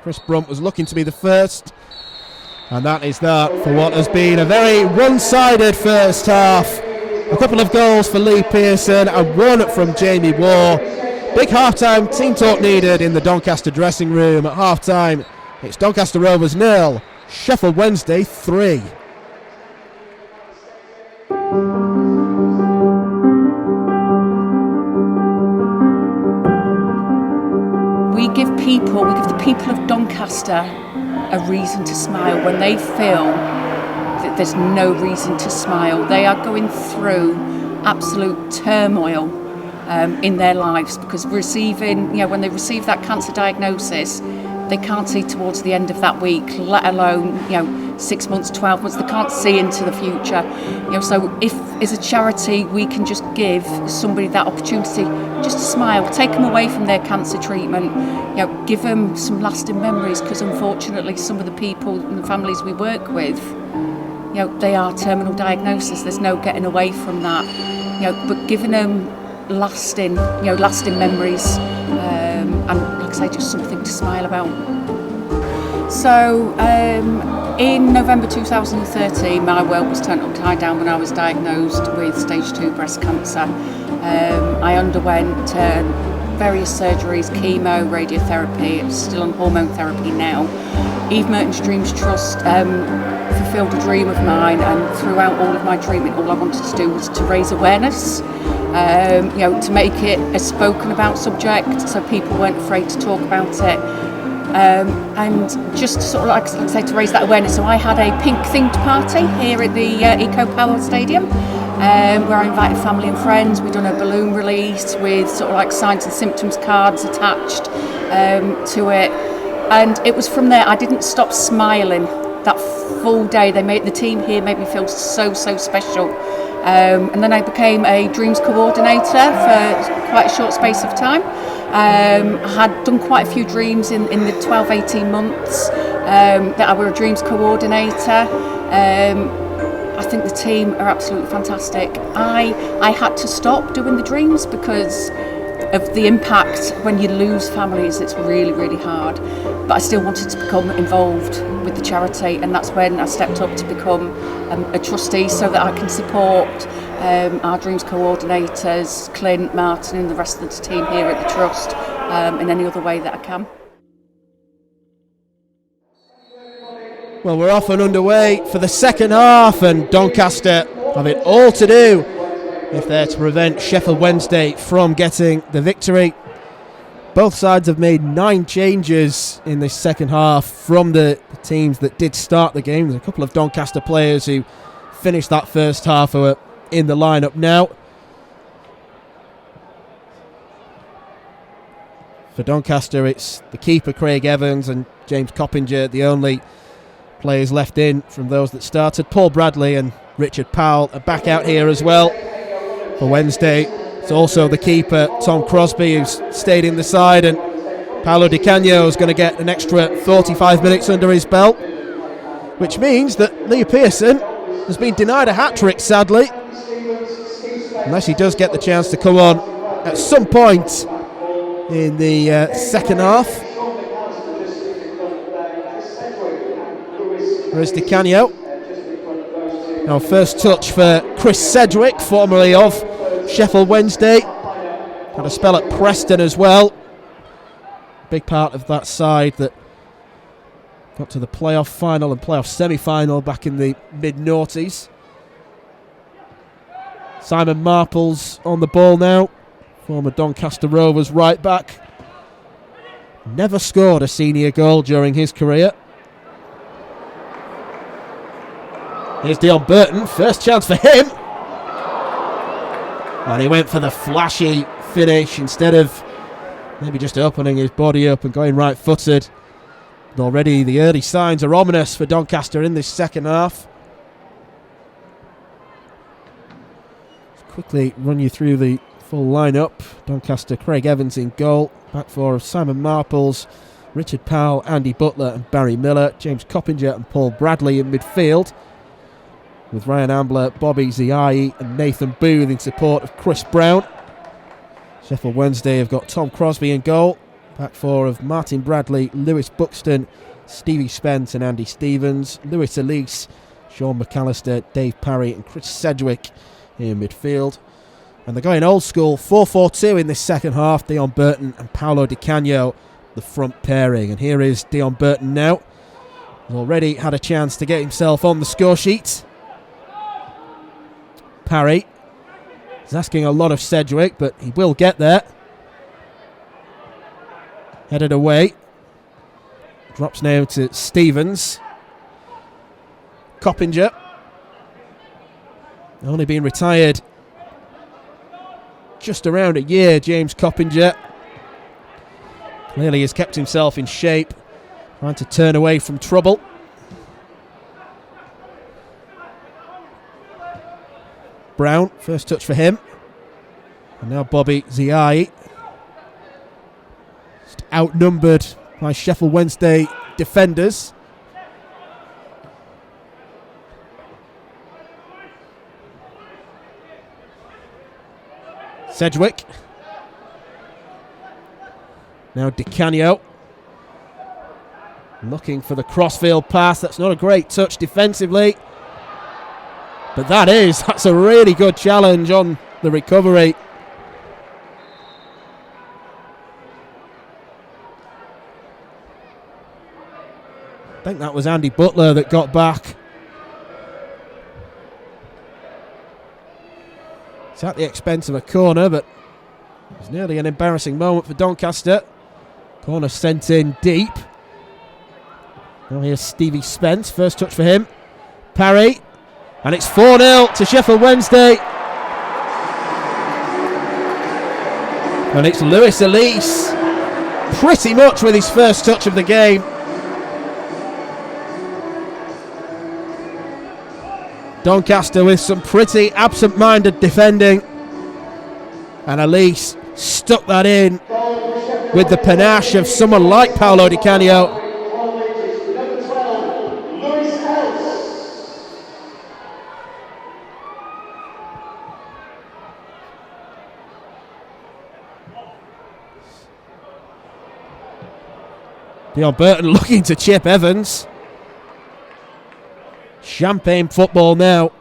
Chris Brunt was looking to be the first. And that is that for what has been a very one-sided first half. A couple of goals for Lee Pearson and one from Jamie Waugh. Big half-time team talk needed in the Doncaster dressing room. At half-time, it's Doncaster Rovers 0, Sheff Wednesday 3. We give the people of Doncaster a reason to smile when they feel that there's no reason to smile. They are going through absolute turmoil in their lives because when they receive that cancer diagnosis, they can't see towards the end of that week, let alone 6 months, 12 months. They can't see into the future. So if as a charity we can just give somebody that opportunity just to smile, take them away from their cancer treatment, give them some lasting memories, because unfortunately some of the people and the families we work with, they are terminal diagnosis. There's no getting away from that. But giving them lasting memories, and like I say, just something to smile about. So in November 2013, my world was turned upside down when I was diagnosed with stage 2 breast cancer. I underwent various surgeries, chemo, radiotherapy. I'm still on hormone therapy now. Eve Merton's Dreams Trust fulfilled a dream of mine, and throughout all of my treatment, all I wanted to do was to raise awareness, to make it a spoken about subject so people weren't afraid to talk about it. And just sort of like I say, to raise that awareness. So I had a pink themed party here at the Eco Powell Stadium, where I invited family and friends. We'd done a balloon release with sort of like signs and symptoms cards attached to it, and it was from there I didn't stop smiling that full day. The team here made me feel so special, and then I became a Dreams coordinator for quite a short space of time. I had done quite a few dreams in the 12-18 months that I were a Dreams coordinator. I think the team are absolutely fantastic. I had to stop doing the dreams because of the impact. When you lose families, it's really hard. But I still wanted to become involved with the charity, and that's when I stepped up to become a trustee so that I can support our Dreams coordinators, Clint, Martin and the rest of the team here at the Trust in any other way that I can. Well, we're off and underway for the second half, and Doncaster have it all to do if they're to prevent Sheff Wednesday from getting the victory. Both sides have made 9 changes in this second half from the teams that did start the game. There's a couple of Doncaster players who finished that first half who are in the lineup now. For Doncaster, it's the keeper Craig Evans and James Coppinger, the only players left in from those that started. Paul Bradley and Richard Powell are back out here as well. For Wednesday, it's also the keeper Tom Crosby who's stayed in the side, and Paolo Di-Canio is going to get an extra 45 minutes under his belt, which means that Lee Pearson has been denied a hat-trick, sadly, unless he does get the chance to come on at some point in the second half. There's Di-Canio. Now first touch for Chris Sedgwick, formerly of Sheff Wednesday. Had a spell at Preston as well. Big part of that side that got to the playoff final and playoff semi-final back in the mid-noughties. Simon Marples on the ball now, former Doncaster Rovers right back. Never scored a senior goal during his career. Here's Deon Burton, first chance for him. And he went for the flashy finish instead of maybe just opening his body up and going right-footed. And already the early signs are ominous for Doncaster in this second half. Let's quickly run you through the full lineup. Doncaster, Craig Evans in goal. Back four of Simon Marples, Richard Powell, Andy Butler and Barry Miller. James Coppinger and Paul Bradley in midfield, with Ryan Ambler, Bobby Ziyaei and Nathan Booth in support of Chris Brown. Sheffield Wednesday have got Tom Crosby in goal. Back four of Martin Bradley, Lewis Buxton, Stevie Spence and Andy Stevens. Lewis Ellse, Sean McAllister, Dave Parry and Chris Sedgwick in midfield. And they're going old school, 4-4-2 in this second half. Deon Burton and Paolo Di-Canio, the front pairing. And here is Deon Burton now. He's already had a chance to get himself on the score sheet. Parry is asking a lot of Sedgwick, but he will get there. Headed away. Drops now to Stevens. Coppinger. Only been retired just around a year, James Coppinger. Clearly has kept himself in shape, trying to turn away from trouble. Brown, first touch for him. And now Bobby Ziyaei. Just outnumbered by Sheffield Wednesday defenders. Sedgwick. Now Di-Canio. Looking for the crossfield pass. That's not a great touch defensively. But that's a really good challenge on the recovery. I think that was Andy Butler that got back. It's at the expense of a corner, but it was nearly an embarrassing moment for Doncaster. Corner sent in deep. Now here's Stevie Spence, first touch for him. Parry, and it's 4-0 to Sheffield Wednesday. And it's Lewis Ellse, pretty much with his first touch of the game. Doncaster with some pretty absent-minded defending, and Ellse stuck that in with the panache of someone like Paolo Di-Canio. Deon Burton looking to chip Evans. Champagne football now.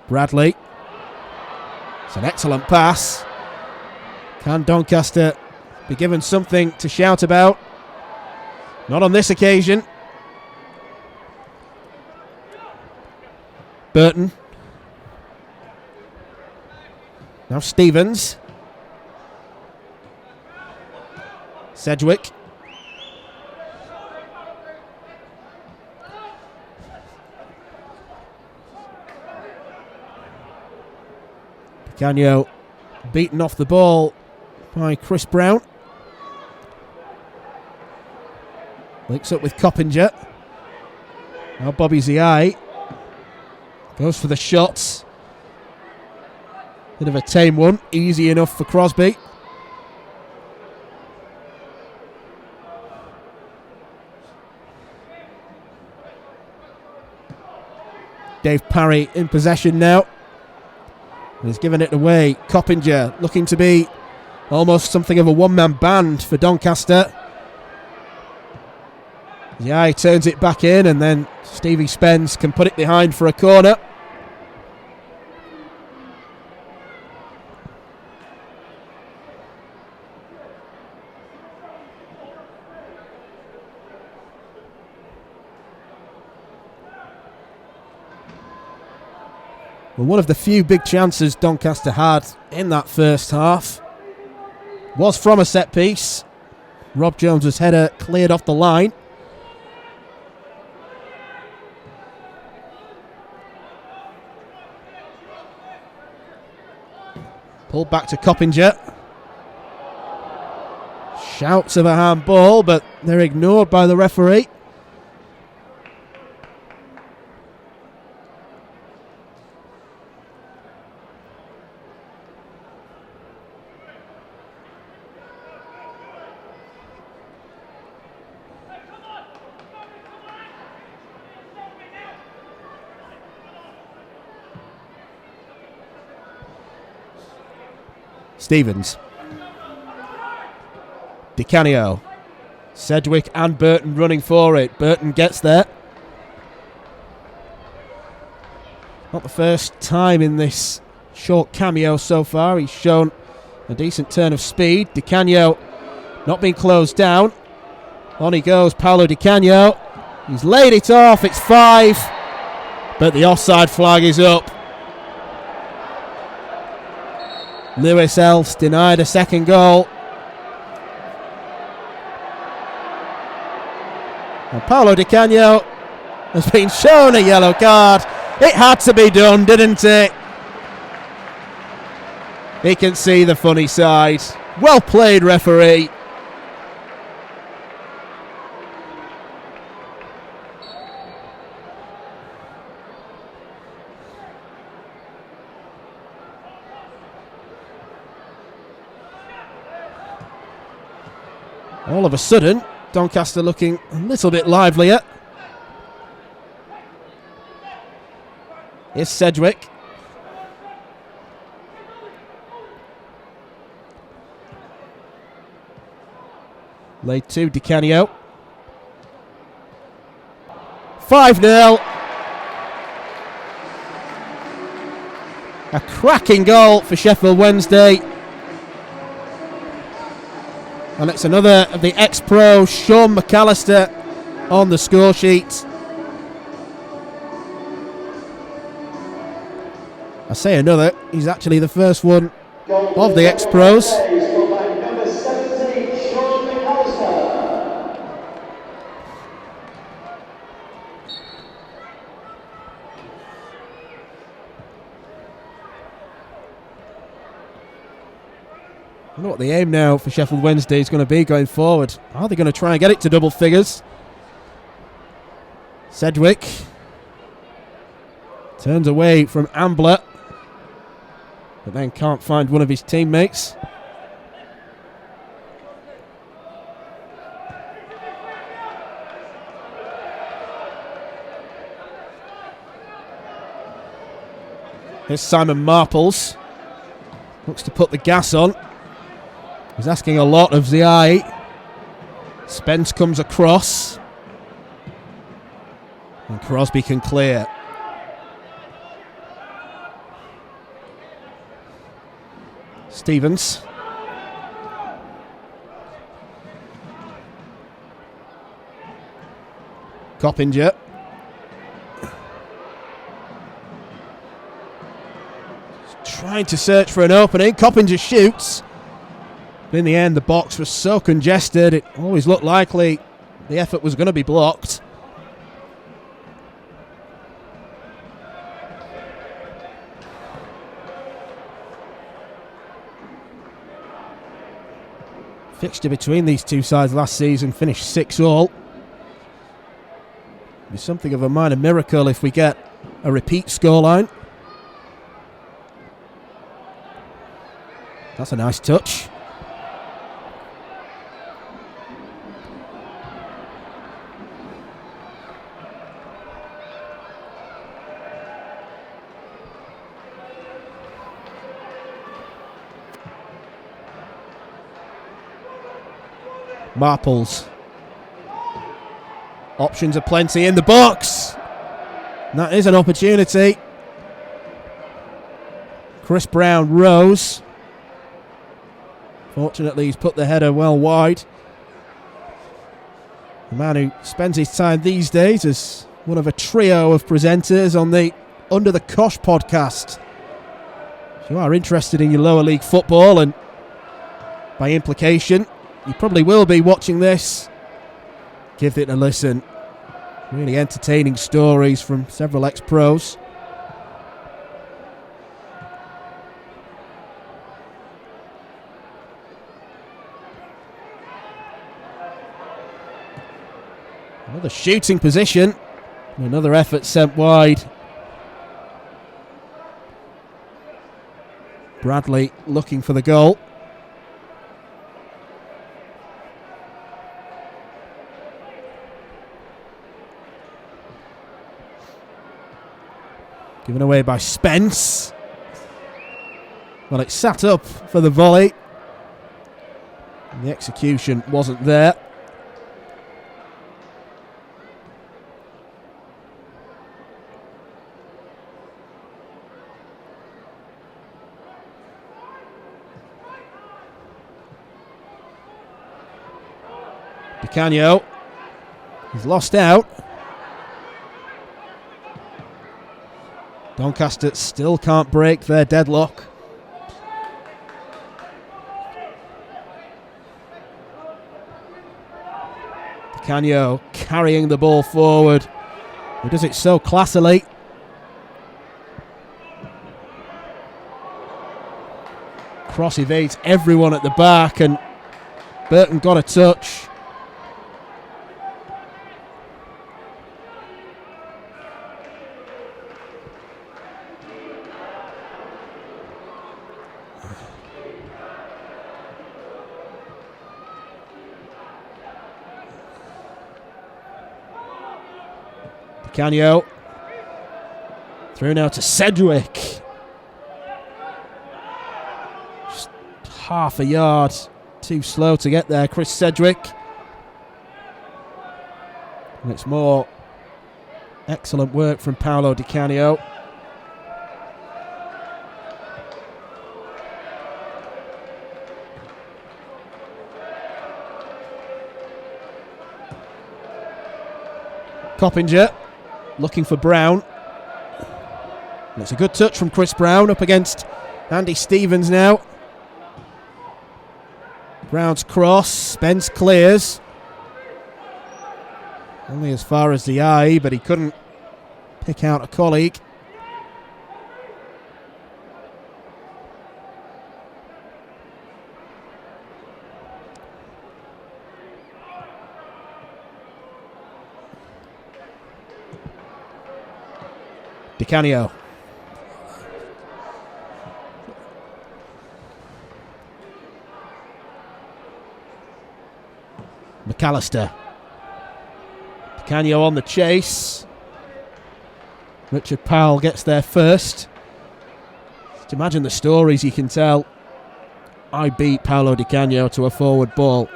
Bradley. It's an excellent pass. Can Doncaster be given something to shout about? Not on this occasion. Burton. Now Stevens. Sedgwick. Di-Canio beaten off the ball by Chris Brown. Links up with Coppinger. Now Bobby Ziyaei goes for the shots. Bit of a tame one, easy enough for Crosby. Dave Parry in possession now. He's given it away. Coppinger looking to be almost something of a one-man band for Doncaster. Yeah, he turns it back in, and then Stevie Spence can put it behind for a corner. Well, one of the few big chances Doncaster had in that first half was from a set piece. Rob Jones's header cleared off the line. Pulled back to Coppinger. Shouts of a handball, but they're ignored by the referee. Stevens. Di-Canio. Sedgwick and Burton running for it. Burton gets there. Not the first time in this short cameo so far. He's shown a decent turn of speed. Di-Canio not being closed down. On he goes, Paolo Di-Canio. He's laid it off. It's 5. But the offside flag is up. Lewis Ellse denied a second goal. And Paolo Di-Canio has been shown a yellow card. It had to be done, didn't it? He can see the funny side. Well played, referee. All of a sudden, Doncaster looking a little bit livelier. Here's Sedgwick. Laid to Di-Canio. 5-0. A cracking goal for Sheffield Wednesday. And it's another of the ex-pro Sean McAllister on the score sheet. I say another, he's actually the first one of the ex-pros. I know what the aim now for Sheffield Wednesday is going to be going forward. Are they going to try and get it to double figures? Sedgwick turns away from Ambler, but then can't find one of his teammates. Here's Simon Marples. Looks to put the gas on. He's asking a lot of Ziyaei. Spence comes across. And Crosby can clear. Stevens. Coppinger. Trying to search for an opening. Coppinger shoots. But in the end, the box was so congested, it always looked likely the effort was going to be blocked. Fixture between these two sides last season finished 6-all. Be something of a minor miracle if we get a repeat scoreline. That's a nice touch. Marples. Options are plenty in the box. And that is an opportunity. Chris Brown rose. Fortunately, he's put the header well wide. The man who spends his time these days as one of a trio of presenters on the Under the Cosh podcast. If you are interested in your lower league football, and by implication, you probably will be watching this, give it a listen. Really entertaining stories from several ex-pros. Another shooting position. Another effort sent wide. Bradley looking for the goal. Given away by Spence. Well, it sat up for the volley. And the execution wasn't there. Di-Canio. He's lost out. Doncaster still can't break their deadlock. Di-Canio carrying the ball forward. He does it so classily. Cross evades everyone at the back, and Burton got a touch. Di-Canio through now to Sedgwick. Just half a yard too slow to get there, Chris Sedgwick. And it's more excellent work from Paolo Di-Canio. Coppinger looking for Brown. And it's a good touch from Chris Brown up against Andy Stevens now. Brown's cross. Spence clears. Only as far as Ziyaei, but he couldn't pick out a colleague. Di-Canio. McAllister. Di-Canio on the chase. Richard Powell gets there first. Just imagine the stories he can tell. I beat Paolo Di-Canio to a forward ball.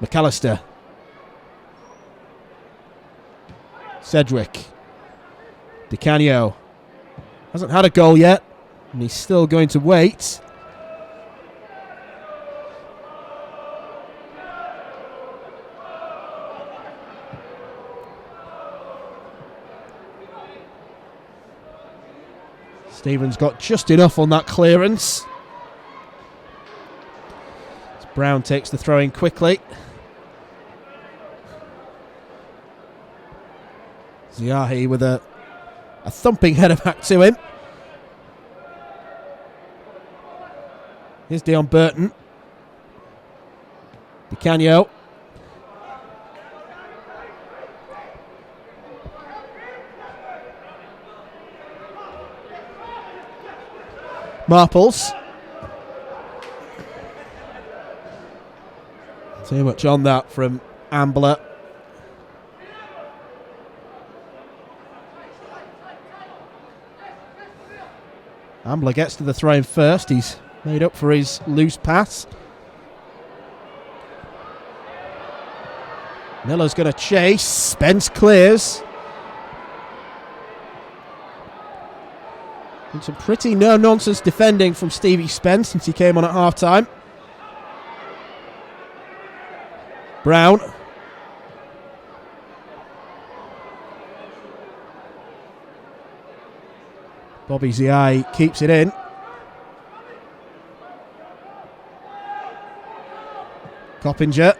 McAllister. Sedgwick. Di-Canio hasn't had a goal yet, and he's still going to wait. Stevens got just enough on that clearance. Brown takes the throw in quickly. Ziyaei with a thumping header back to him. Here's Deon Burton. Di-Canio. Marples. Too much on that from Ambler. Ambler gets to the throw-in first. He's made up for his loose pass. Miller's going to chase. Spence clears. And some pretty no-nonsense defending from Stevie Spence since he came on at half-time. Brown. Bobby Ziyaei keeps it in. Coppinger.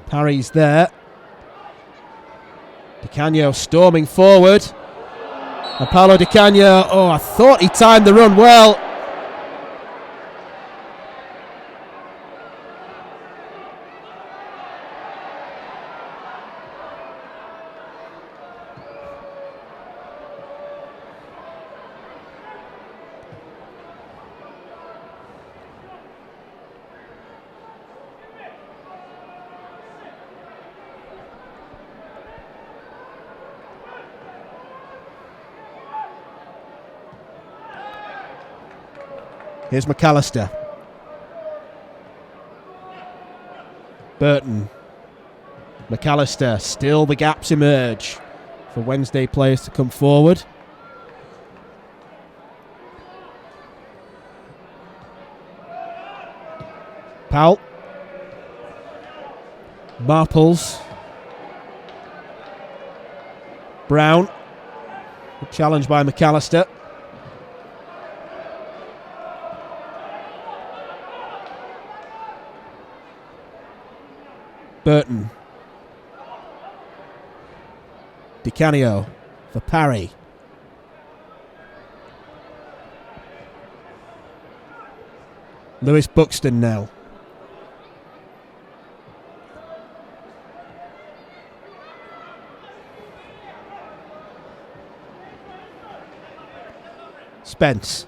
Parry's there. Di-Canio storming forward. And Paolo Di-Canio, I thought he timed the run well. Here's McAllister. Burton. McAllister. Still the gaps emerge for Wednesday players to come forward. Powell. Marples. Brown. Challenged by McAllister. Burton. Di-Canio for Parry. Lewis Buxton now. Spence.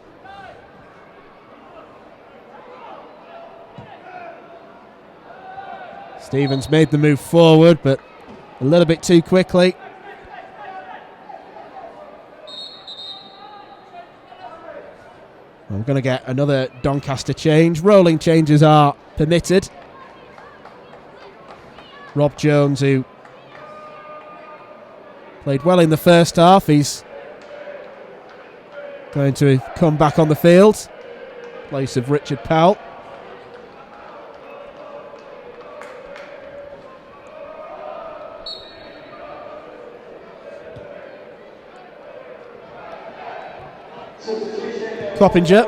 Stevens made the move forward, but a little bit too quickly. I'm going to get another Doncaster change. Rolling changes are permitted. Rob Jones, who played well in the first half, he's going to come back on the field in place of Richard Powell. Coppinger.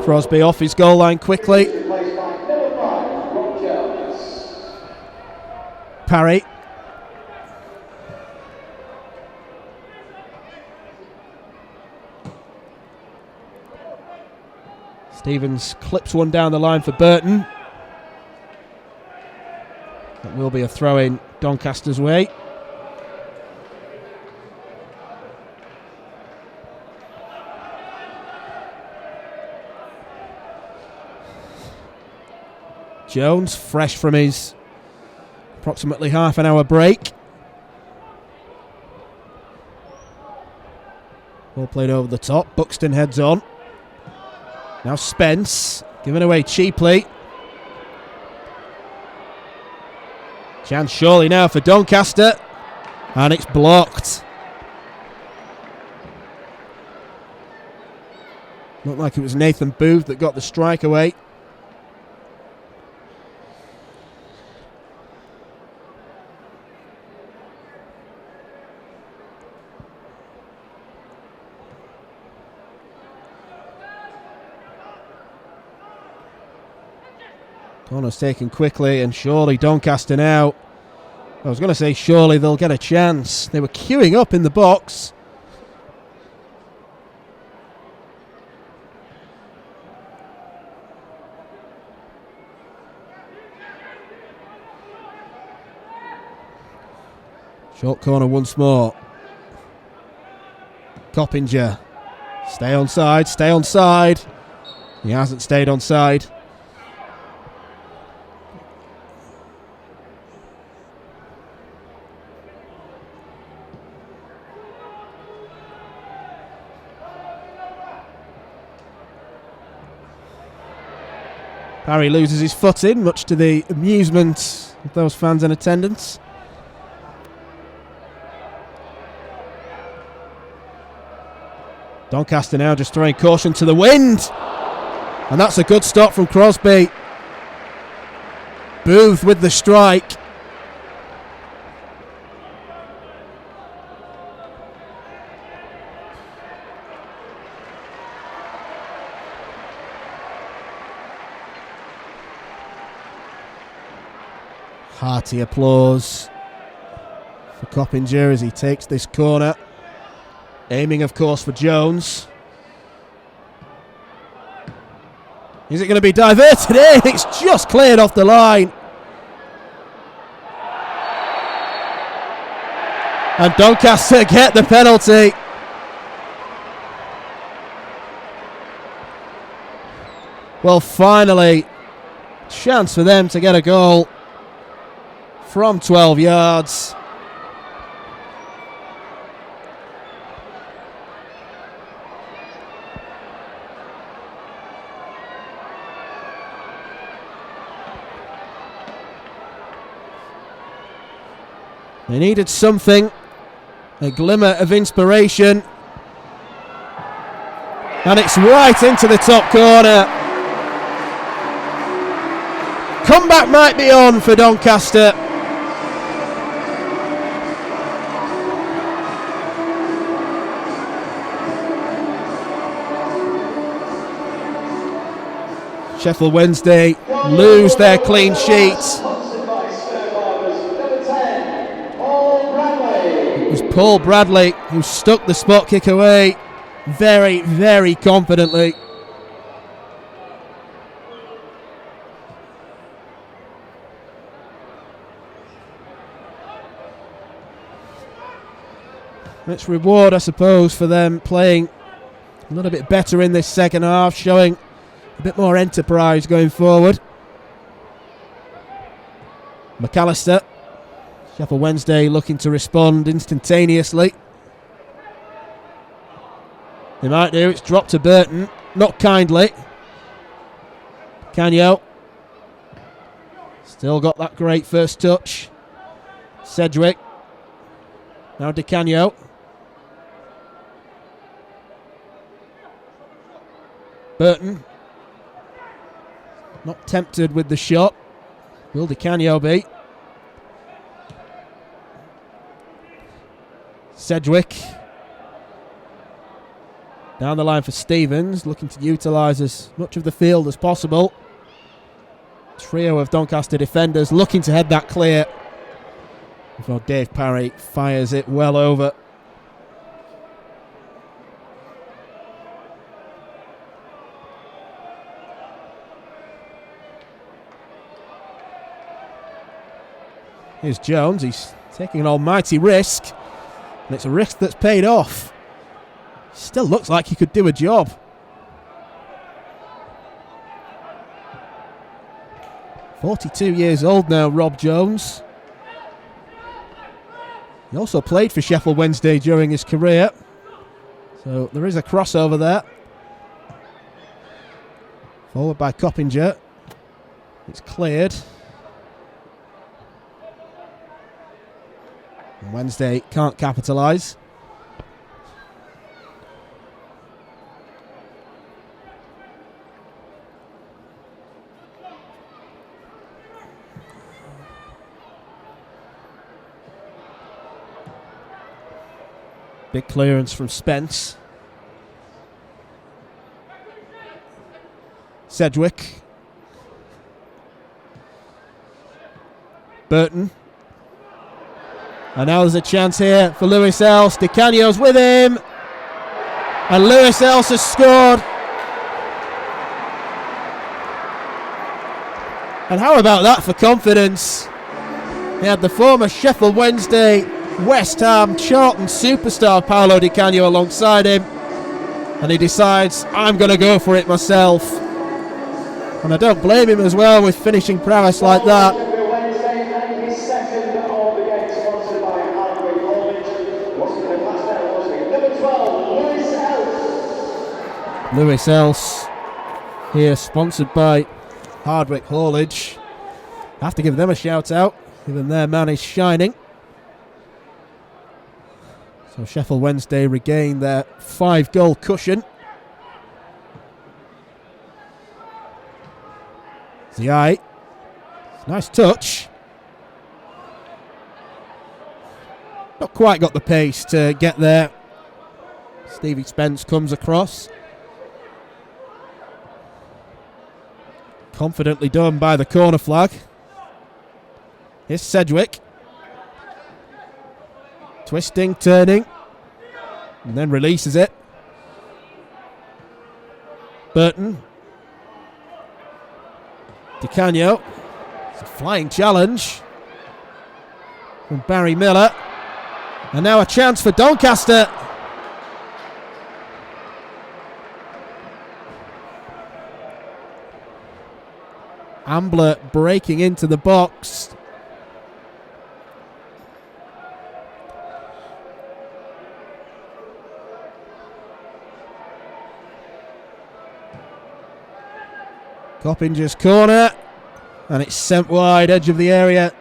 Crosby off his goal line quickly. Parry. Stevens clips one down the line for Burton. That will be a throw in Doncaster's way. Jones, fresh from his approximately half an hour break. Ball played over the top. Buxton heads on. Now Spence, given away cheaply. Chance surely now for Doncaster. And it's blocked. Looked like it was Nathan Booth that got the strike away. Corner's taken quickly, and surely Doncaster now. I was going to say surely they'll get a chance. They were queuing up in the box. Short corner once more. Coppinger. Stay on side, stay on side. He hasn't stayed on side. Parry loses his footing, much to the amusement of those fans in attendance. Doncaster now just throwing caution to the wind. And that's a good stop from Crosby. Booth with the strike. Hearty applause for Coppinger as he takes this corner. Aiming, of course, for Jones. Is it going to be diverted in? It's just cleared off the line. And Doncaster get the penalty. Well, finally, chance for them to get a goal from 12 yards. They needed something, a glimmer of inspiration. And it's right into the top corner. Comeback might be on for Doncaster. Sheffield Wednesday lose their clean sheet. It was Paul Bradley who stuck the spot kick away very, very confidently. It's reward, I suppose, for them playing a little bit better in this second half, showing a bit more enterprise going forward. McAllister, Sheffield Wednesday looking to respond instantaneously. They might do. It's dropped to Burton, not kindly. Di-Canio still got that great first touch. Sedgwick, now Di-Canio. Burton not tempted with the shot. Will Di-Canio be? Sedgwick down the line for Stevens, looking to utilise as much of the field as possible. Trio of Doncaster defenders looking to head that clear before Dave Parry fires it well over. Here's Jones, he's taking an almighty risk, and it's a risk that's paid off. Still looks like he could do a job. "42 years old now, Rob Jones. He also played for Sheffield Wednesday during his career, so there is a crossover there. Forward by Coppinger. It's cleared. And Wednesday can't capitalise. Big clearance from Spence. Sedgwick. Burton. And now there's a chance here for Lewis Ellse. Di-Canio's with him. And Lewis Ellse has scored. And how about that for confidence? He had the former Sheffield Wednesday, West Ham, Charlton superstar Paolo Di-Canio alongside him. And he decides, I'm going to go for it myself. And I don't blame him as well with finishing prowess like that. Lewis Ellse here, sponsored by Hardwick Haulage. Have to give them a shout out, given their man is shining. So Sheffield Wednesday regain their 5-goal cushion. Ziyaei, nice touch. Not quite got the pace to get there. Stevie Spence comes across. Confidently done by the corner flag. Here's Sedgwick. Twisting, turning, and then releases it. Burton. Di-Canio. It's a flying challenge from Barry Miller. And now a chance for Doncaster. Ambler breaking into the box. Coppinger's corner, and it's sent wide, edge of the area.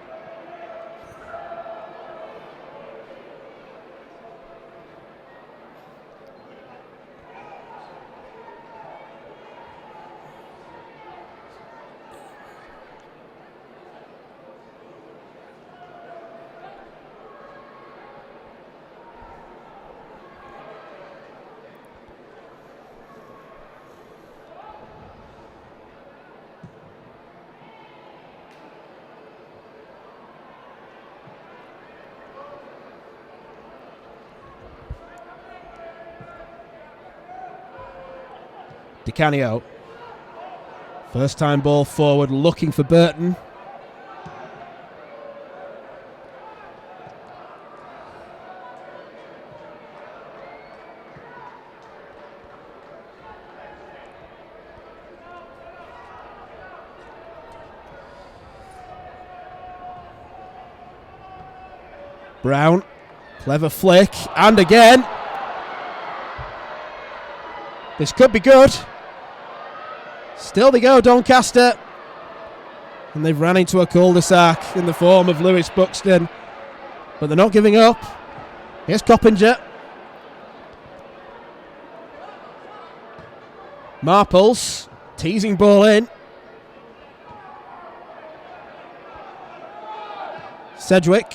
Di-Canio. First time ball forward, looking for Burton. Brown, clever flick, and again. This could be good. Still they go, Doncaster. And they've ran into a cul-de-sac in the form of Lewis Buxton. But they're not giving up. Here's Coppinger. Marples, teasing ball in. Sedgwick.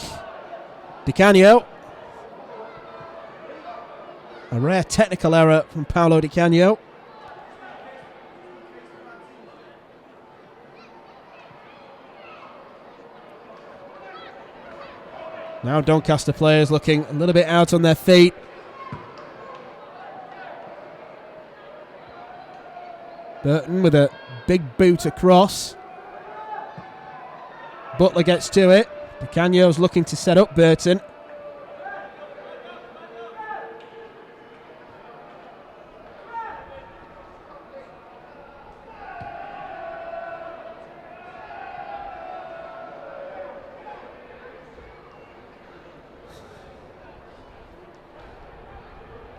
Di-Canio. A rare technical error from Paolo Di-Canio. Now Doncaster players looking a little bit out on their feet. Burton with a big boot across. Butler gets to it. Di-Canio's looking to set up Burton.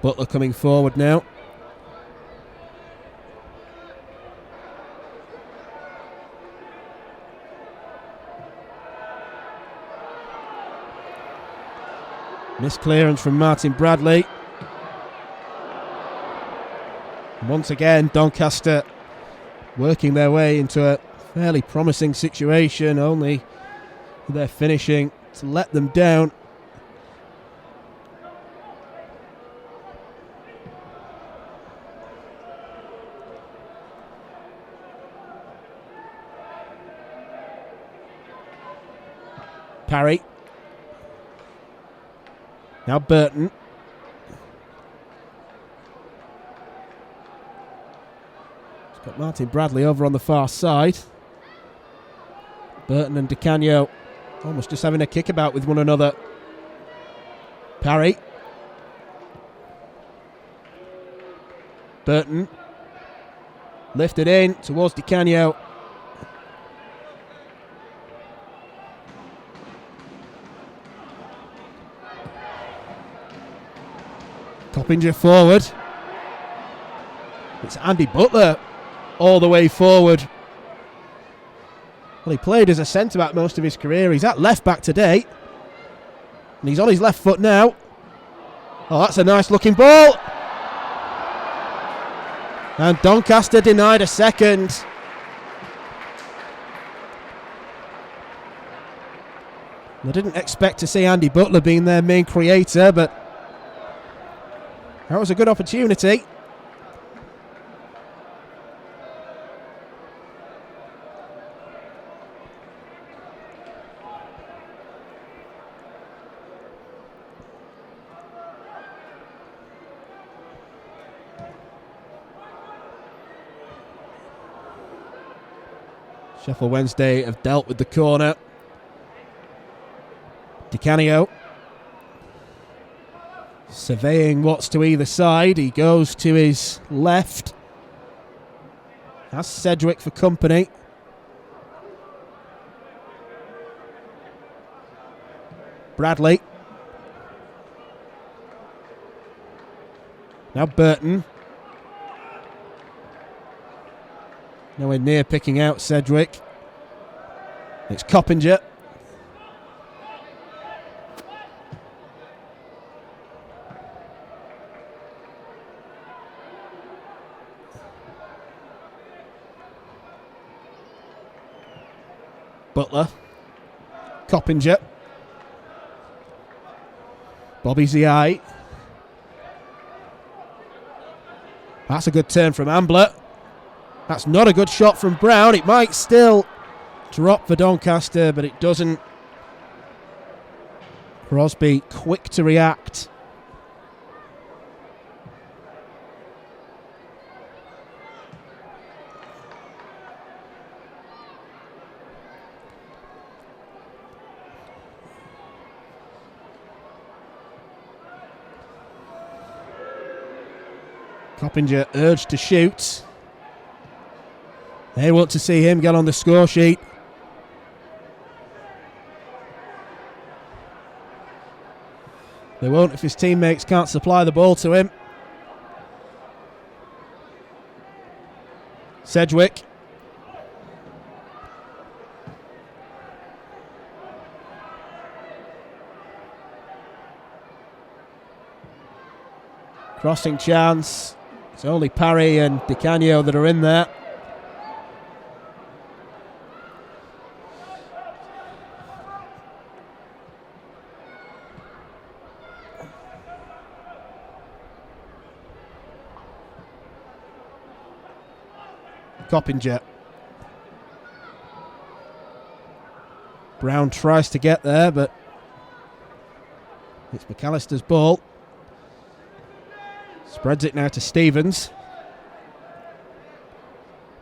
Butler coming forward now. Missed clearance from Martin Bradley. Once again, Doncaster working their way into a fairly promising situation, only their finishing to let them down. Parry. Now Burton. He's got Martin Bradley over on the far side. Burton and Di-Canio almost just having a kickabout with one another. Parry. Burton. Lifted in towards Di-Canio. Coppinger forward. It's Andy Butler all the way forward. Well, he played as a centre-back most of his career. He's at left-back today. And he's on his left foot now. Oh, that's a nice looking ball. And Doncaster denied a second. I didn't expect to see Andy Butler being their main creator, but that was a good opportunity. Sheffield Wednesday have dealt with the corner. Di-Canio surveying what's to either side. He goes to his left. Has Sedgwick for company. Bradley. Now Burton. Nowhere near picking out Sedgwick. It's Coppinger. Butler. Coppinger. Bobby Ziyaei. That's a good turn from Ambler. That's not a good shot from Brown. It might still drop for Doncaster, but it doesn't. Crosby quick to react. Coppinger urged to shoot. They want to see him get on the score sheet. They won't if his teammates can't supply the ball to him. Sedgwick. Crossing chance. It's only Parry and Di-Canio that are in there. Coppinger. Brown tries to get there, but it's McAllister's ball. Spreads it now to Stevens.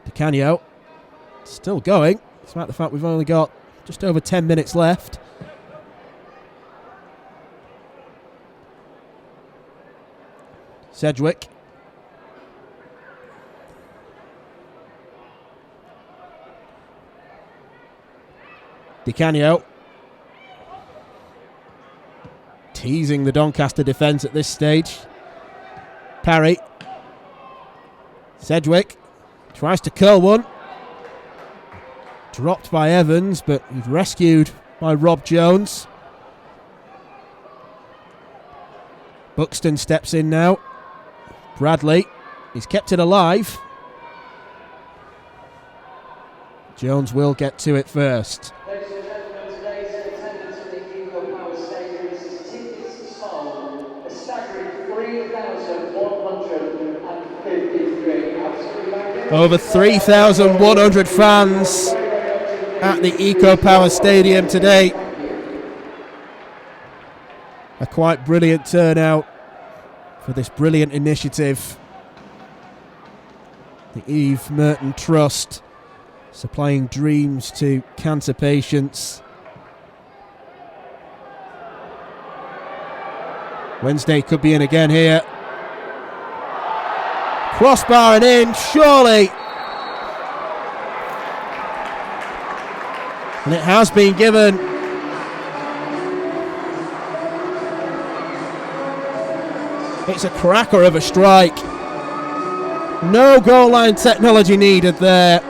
Di-Canio still going, despite the fact we've only got just over 10 minutes left. Sedgwick. Di-Canio. Teasing the Doncaster defence at this stage. Parry. Sedgwick tries to curl one. Dropped by Evans, but he's rescued by Rob Jones. Buxton steps in now. Bradley. He's kept it alive. Jones will get to it first. Ladies and gentlemen, today's attendance at the Eagle Power Stadium is tickets sold a staggering 3,153. Over 3,100 fans at the Eco Power Stadium today. A quite brilliant turnout for this brilliant initiative. The Eve Merton Trust supplying dreams to cancer patients. Wednesday could be in again here. Crossbar and in, surely. And it has been given. It's a cracker of a strike. No goal line technology needed there.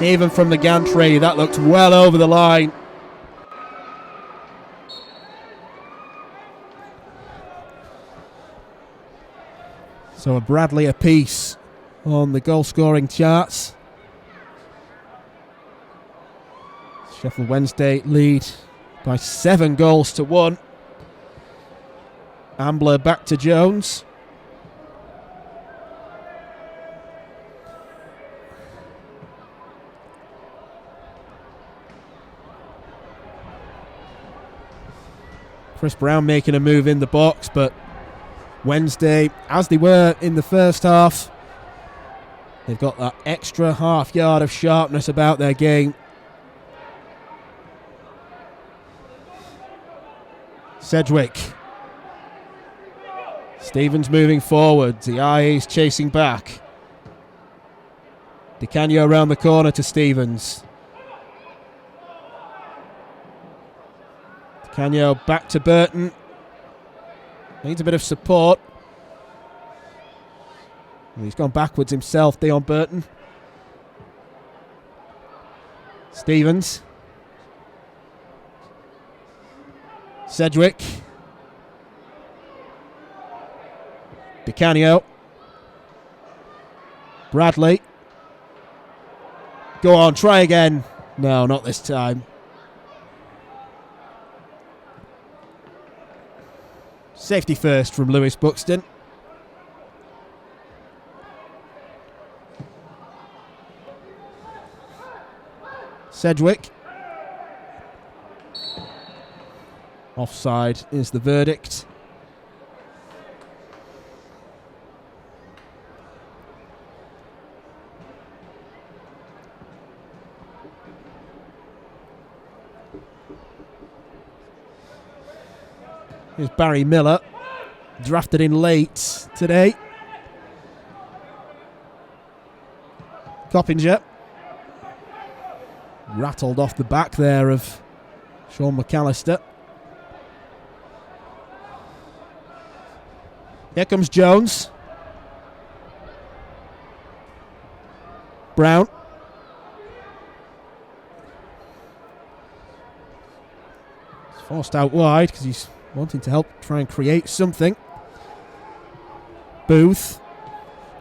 Even from the gantry, that looked well over the line. So a Bradley apiece on the goal scoring charts. Sheffield Wednesday lead by 7 goals to 1. Ambler back to Jones. Chris Brown making a move in the box, but Wednesday, as they were in the first half, They've got that extra half yard of sharpness about their game. Sedgwick. Stevens moving forward. Ziyaei's chasing back. Di-Canio around the corner to Stevens. Di-Canio back to Burton. Needs a bit of support. He's gone backwards himself, Deon Burton. Stevens. Sedgwick. Di-Canio. Bradley. Go on, try again. No, not this time. Safety first from Lewis Buxton. Sedgwick. Offside is the verdict. Here's Barry Miller, drafted in late today. Coppinger. Rattled off the back there of Sean McAllister. Here comes Jones. Brown. He's forced out wide because he's wanting to help try and create something. Booth.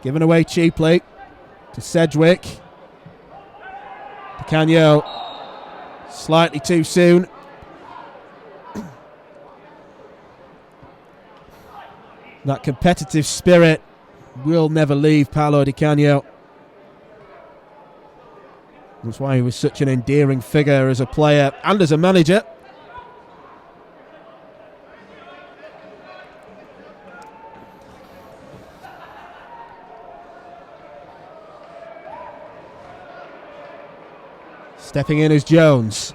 Given away cheaply to Sedgwick. Di-Canio. Slightly too soon. That competitive spirit will never leave Paolo Di-Canio. That's why he was such an endearing figure as a player and as a manager. Stepping in is Jones.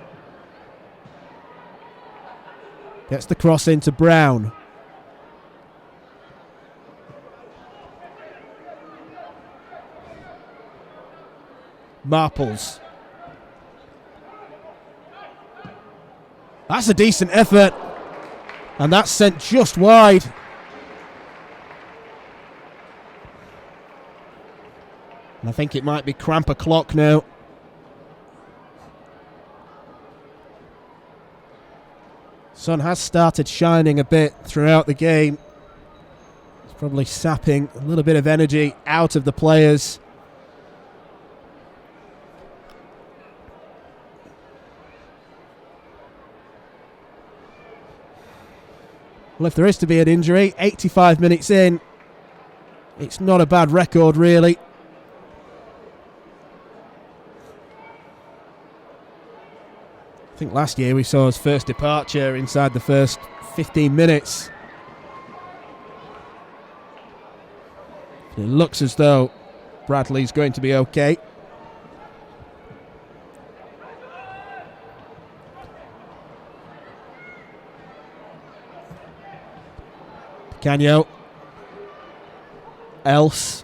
Gets the cross into Brown. Marples. That's a decent effort. And that's sent just wide. And I think it might be cramp o'clock now. Sun has started shining a bit throughout the game. It's probably sapping a little bit of energy out of the players. Well, if there is to be an injury, 85 minutes in, it's not a bad record, really. I think last year we saw his first departure inside the first 15 minutes. It looks as though Bradley's going to be okay. Di-Canio. Ellse.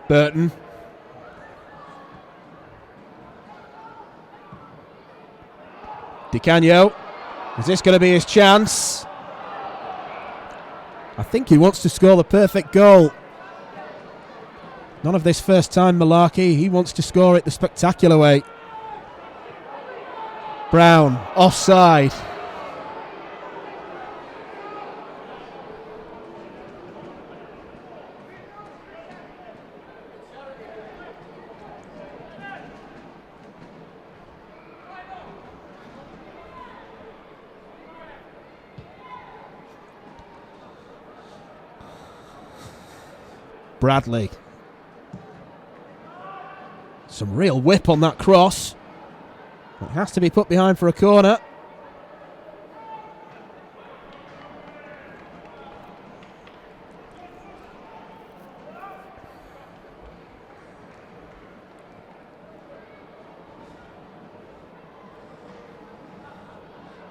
Burton. Di-Canio. Is this going to be his chance? I think he wants to score the perfect goal. None of this first time malarkey. He wants to score it the spectacular way. Brown, offside. Bradley. Some real whip on that cross. It has to be put behind for a corner.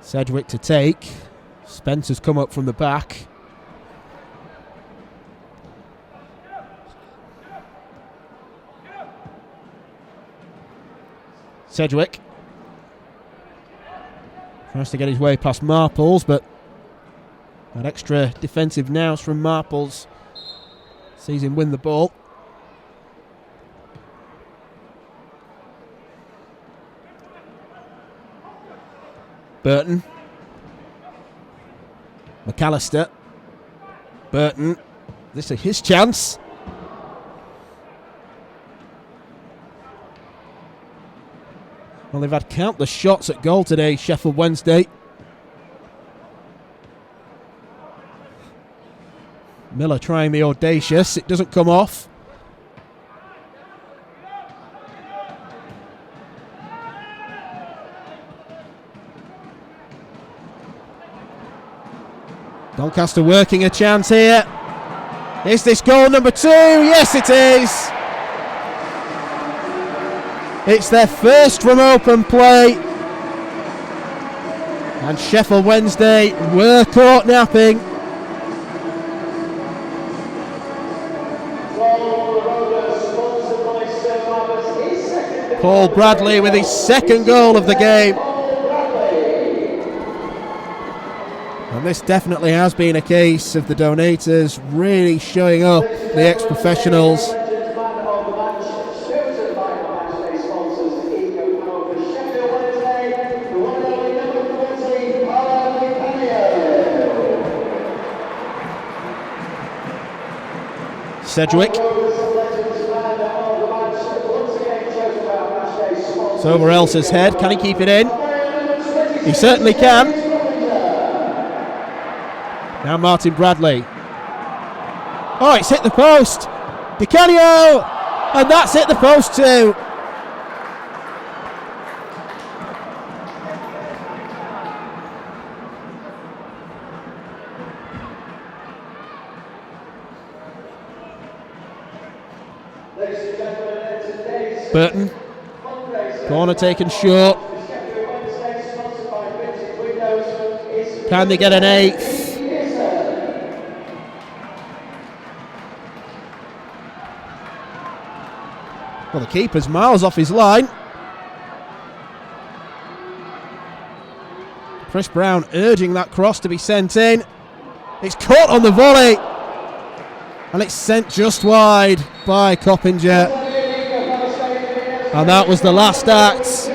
Sedgwick to take. Spence has come up from the back. Sedgwick tries to get his way past Marples, but that extra defensive nous from Marples sees him win the ball. Burton. McAllister. Burton. This is his chance. Well, they've had countless shots at goal today, Sheffield Wednesday. Miller trying the audacious. It doesn't come off. Doncaster working a chance here. Is this goal number 2? Yes, it is. It's their first from open play. And Sheffield Wednesday were caught napping. Paul Bradley with his second goal of the game. And this definitely has been a case of the donators really showing up, the ex-professionals. Sedgwick. It's over Else's head. Can he keep it in? He certainly can. Now Martin Bradley. Oh, it's hit the post. Di-Canio! And that's hit the post too. Burton. Corner taken short. Can they get an 8th? Well, the keeper's miles off his line. Chris Brown urging that cross to be sent in. It's caught on the volley. And it's sent just wide by Coppinger. And that was the last act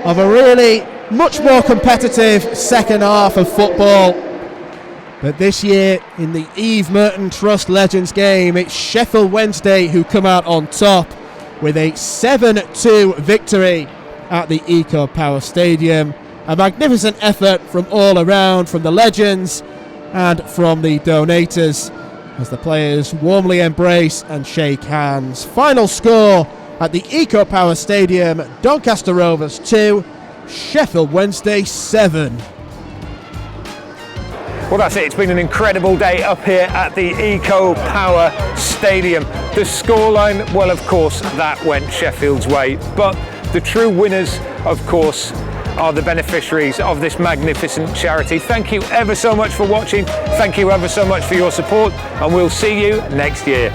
of a really much more competitive second half of football. But this year, in the EvesTrust Legends game, it's Sheffield Wednesday who come out on top with a 7-2 victory at the Eco Power Stadium. A magnificent effort from all around, from the Legends and from the donators, as the players warmly embrace and shake hands. Final score at the Eco Power Stadium: Doncaster Rovers 2, Sheffield Wednesday 7. Well, that's it. It's been an incredible day up here at the Eco Power Stadium. The scoreline, well, of course, that went Sheffield's way. But the true winners, of course, are the beneficiaries of this magnificent charity. Thank you ever so much for watching. Thank you ever so much for your support. And we'll see you next year.